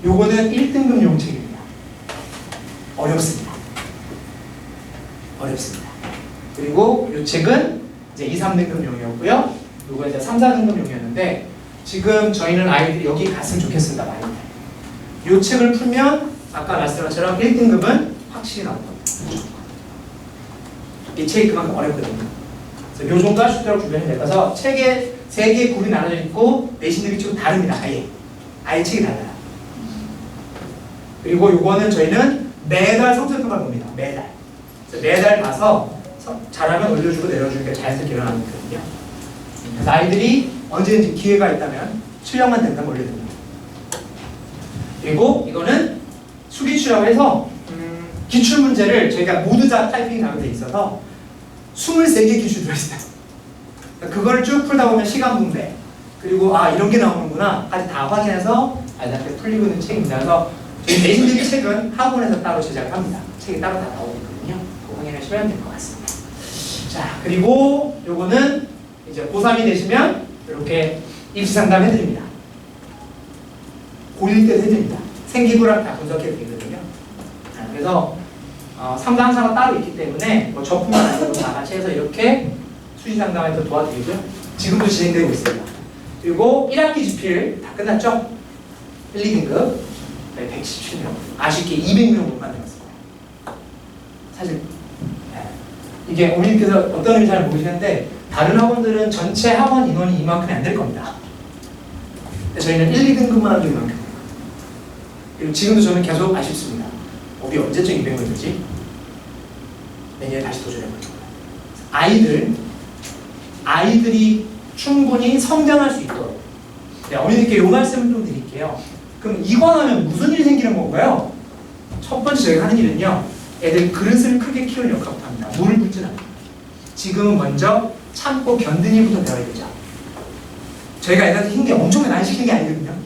요거는 1등급 용책입니다. 어렵습니다. 그리고 이 책은 이제 2, 3등급 용이었고요. 요거 이제 3, 4등급 용이었는데 지금 저희는 아이들이 여기 갔으면 좋겠습니다. 많이. 이 책을 풀면 아까 말씀드린 것처럼 1등급은 확실히 나올 겁니다. 이 책이 그만큼 어렵거든요. 그래서 묘종과 슈트라고 구별이 되어서 책에 3개의 grup이 나눠져 있고 내신 대비 좀 다릅니다. 아예 책이 달라요. 그리고 요거는 저희는 매달 성적표가 봅니다. 매달. 그래서 매달 봐서 잘하면 올려주고 내려주는 게 자연스럽게 일어나는 거거든요. 그래서 아이들이 언제든지 기회가 있다면 출력만 된다면 올려줍니다. 그리고 이거는 수기출이라고 해서 기출문제를 저희가 모두 다 타이핑이 나오게 돼 있어서 23개 기출 들어있어요. 그거를 쭉 풀다 보면 시간 분배 그리고 이런 게 나오는구나 까지 다 확인해서 아이들한테 풀리고 있는 책입니다. 그래서 저희 내신 대비 책은 학원에서 따로 제작을 합니다. 책이 따로 다 나오고 있거든요. 그거 확인하시면 될 것 같습니다. 자, 그리고 요거는 이제 고3이 되시면 이렇게 입시상담 해드립니다. 고1 때도 해드립니다. 생기부랑 다 분석해 드리거든요. 그래서 상담사가 따로 있기 때문에 뭐 저뿐만 아니고 다 같이 해서 이렇게 수시 상담에서 도와드리고요. 지금도 진행되고 있습니다. 그리고 1학기 집필 다 끝났죠? 1, 2등급 117명 아쉽게 200명으로 만들었습니다. 사실 이게 어머님께서 어떤 의미 잘 모르시는데 다른 학원들은 전체 학원 인원이 이만큼이 안 될 겁니다. 근데 저희는 1, 2등급만 하도 이만큼. 그리고 지금도 저는 계속 아쉽습니다. 우리 언제쯤 200명 되지? 내년에 다시 도전해보는 거예요. 아이들이 충분히 성장할 수 있도록. 네, 어머니께 이 말씀을 좀 드릴게요. 그럼 이거 하면 무슨 일이 생기는 건가요? 첫 번째 저희가 하는 일은요, 애들 그릇을 크게 키우는 역할부터 합니다. 물을 붓진 않아요. 지금은 먼저 참고 견디기부터 배워야 되죠. 저희가 애들한테 힘게 엄청나게 안 시키는 게 아니거든요.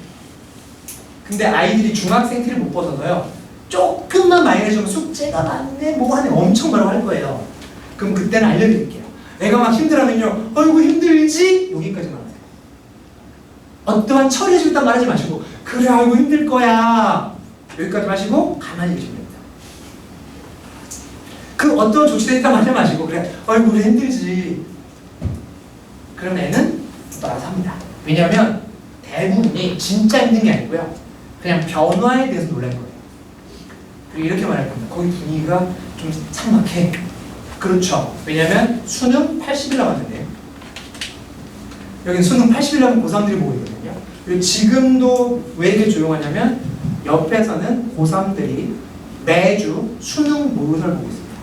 근데 아이들이 중학생 티를 못 벗어서요, 조금만 마이너해주면 숙제가 많네, 뭐 하네, 엄청 뭐라고 할 거예요. 그럼 그때는 알려드릴게요. 애가 막 힘들어하면요, 아이고 힘들지? 여기까지만 하세요. 어떠한 처리해주겠다는 말 하지 마시고, 그래 아이고 힘들 거야, 여기까지 마시고 가만히 계시면 됩니다. 그 어떤 조치도 있다고 하지 마시고, 그래 아이고 우리 힘들지, 그럼 애는 알아서 합니다. 왜냐하면 대부분이 진짜 힘든 게 아니고요, 그냥 변화에 대해서 놀랄 거예요. 그리고 이렇게 말할 겁니다. 거기 분위기가 좀 삭막해. 그렇죠. 왜냐면 수능 80일 남았는데요. 여기는 수능 80일 남은 고3들이 보고 있거든요. 그리고 지금도 왜 이렇게 조용하냐면 옆에서는 고3들이 매주 수능 모의고사를 보고 있습니다.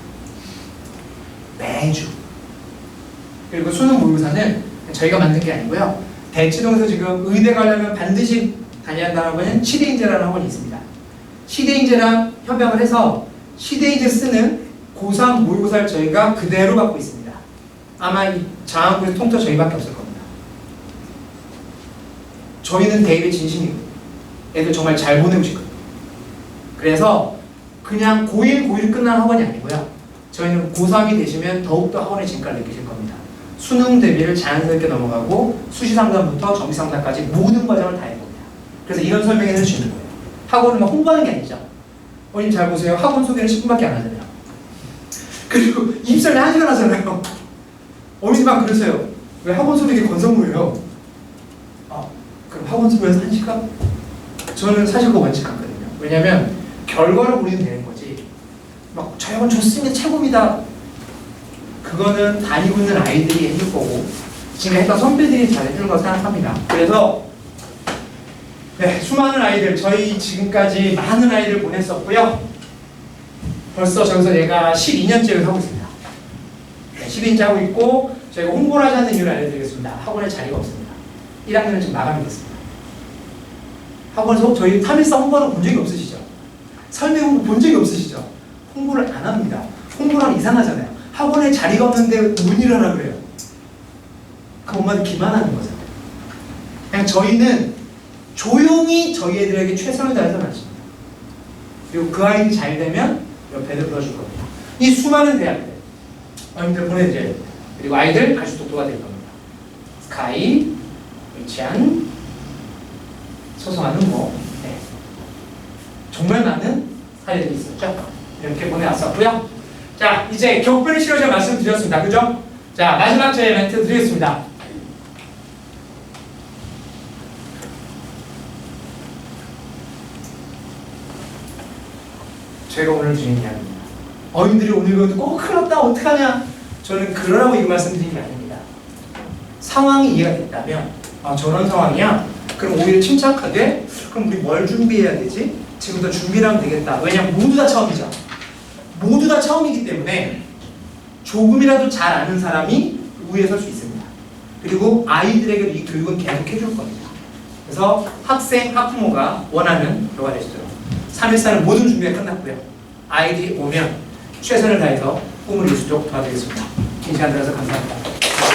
매주. 그리고 수능 모의고사는 저희가 만든 게 아니고요, 대치동에서 지금 의대 가려면 반드시 다녀야 한다는 학원은 시대인재라는 학원이 있습니다. 시대인재랑 협약을 해서 시대인재 쓰는 고3 모의고사를 저희가 그대로 갖고 있습니다. 아마 이 장학금의 통틀어 저희밖에 없을 겁니다. 저희는 대입에 진심이고 애들 정말 잘 보내고 싶거든요. 그래서 그냥 고1 끝난 학원이 아니고요, 저희는 고3이 되시면 더욱더 학원의 진가를 느끼실 겁니다. 수능 대비를 자연스럽게 넘어가고 수시상담부터 정시상담까지 모든 과정을 다 해봅니다. 그래서 이런 설명을 해주시는 거예요. 학원을 막 홍보하는 게 아니죠. 어머님 잘 보세요. 학원 소개는 10분밖에 안 하잖아요. 그리고 입사를 1시간 하잖아요. 어머니 막 그러세요. 왜 학원 소개가 건성무예요? 그럼 학원 소개에서 1시간? 저는 사실 그거 원칙 같거든요. 왜냐면 결과를 보리면 되는 거지, 막 저희 학원 좋습니다, 최고입니다, 그거는 다니고 있는 아이들이 해줄 거고 지금 했던 선배들이 잘 해주는 거라고 생각합니다. 그래서 네, 수많은 아이들, 저희 지금까지 많은 아이들 보냈었고요. 벌써 저기서 얘가 12년째 하고 있습니다. 네, 12년째 하고 있고, 저희가 홍보를 하지 않는 이유를 알려드리겠습니다. 학원에 자리가 없습니다. 1학년은 지금 마감이 됐습니다. 학원에서 저희 3일사 홍보는 본 적이 없으시죠? 설명 홍보 본 적이 없으시죠? 홍보를 안 합니다. 홍보를 하면 이상하잖아요. 학원에 자리가 없는데 문의를 하라 그래요. 그 엄마들 기만하는 거잖아요. 그냥 저희는 조용히 저희 애들에게 최선을 다해서 가르칩니다. 그리고 그 아이들이 잘 되면 옆에도 불러줄 겁니다. 이 수많은 대학들 어머님들 보내드려야 됩니다. 그리고 아이들 갈수 독도가 될 겁니다. 스카이, 유치한, 소송하는 뭐, 네, 정말 많은 사례들이 있었죠. 이렇게 보내왔었고요. 자, 이제 격변의 실효자 말씀드렸습니다. 그죠? 자, 마지막 제 멘트 드리겠습니다. 제가 오늘 드린 이야기입니다. 어머님들이 오늘 이거 듣고 큰일 났다 어떡하냐, 저는 그러라고 이 말씀 드린 게 아닙니다. 상황이 이해가 됐다면, 저런 상황이야, 그럼 오히려 침착하게, 그럼 우리 뭘 준비해야 되지? 지금부터 준비를 하면 되겠다. 왜냐면 모두 다 처음이죠. 모두 다 처음이기 때문에 조금이라도 잘 아는 사람이 우위에 설 수 있습니다. 그리고 아이들에게 이 교육은 계속 해줄 겁니다. 그래서 학생, 학부모가 원하는 교가 되시도록 3일사는 모든 준비가 끝났고요. 아이들이 오면 최선을 다해서 꿈을 이룰 수 있도록 도와드리겠습니다. 긴 시간 들어서 감사합니다.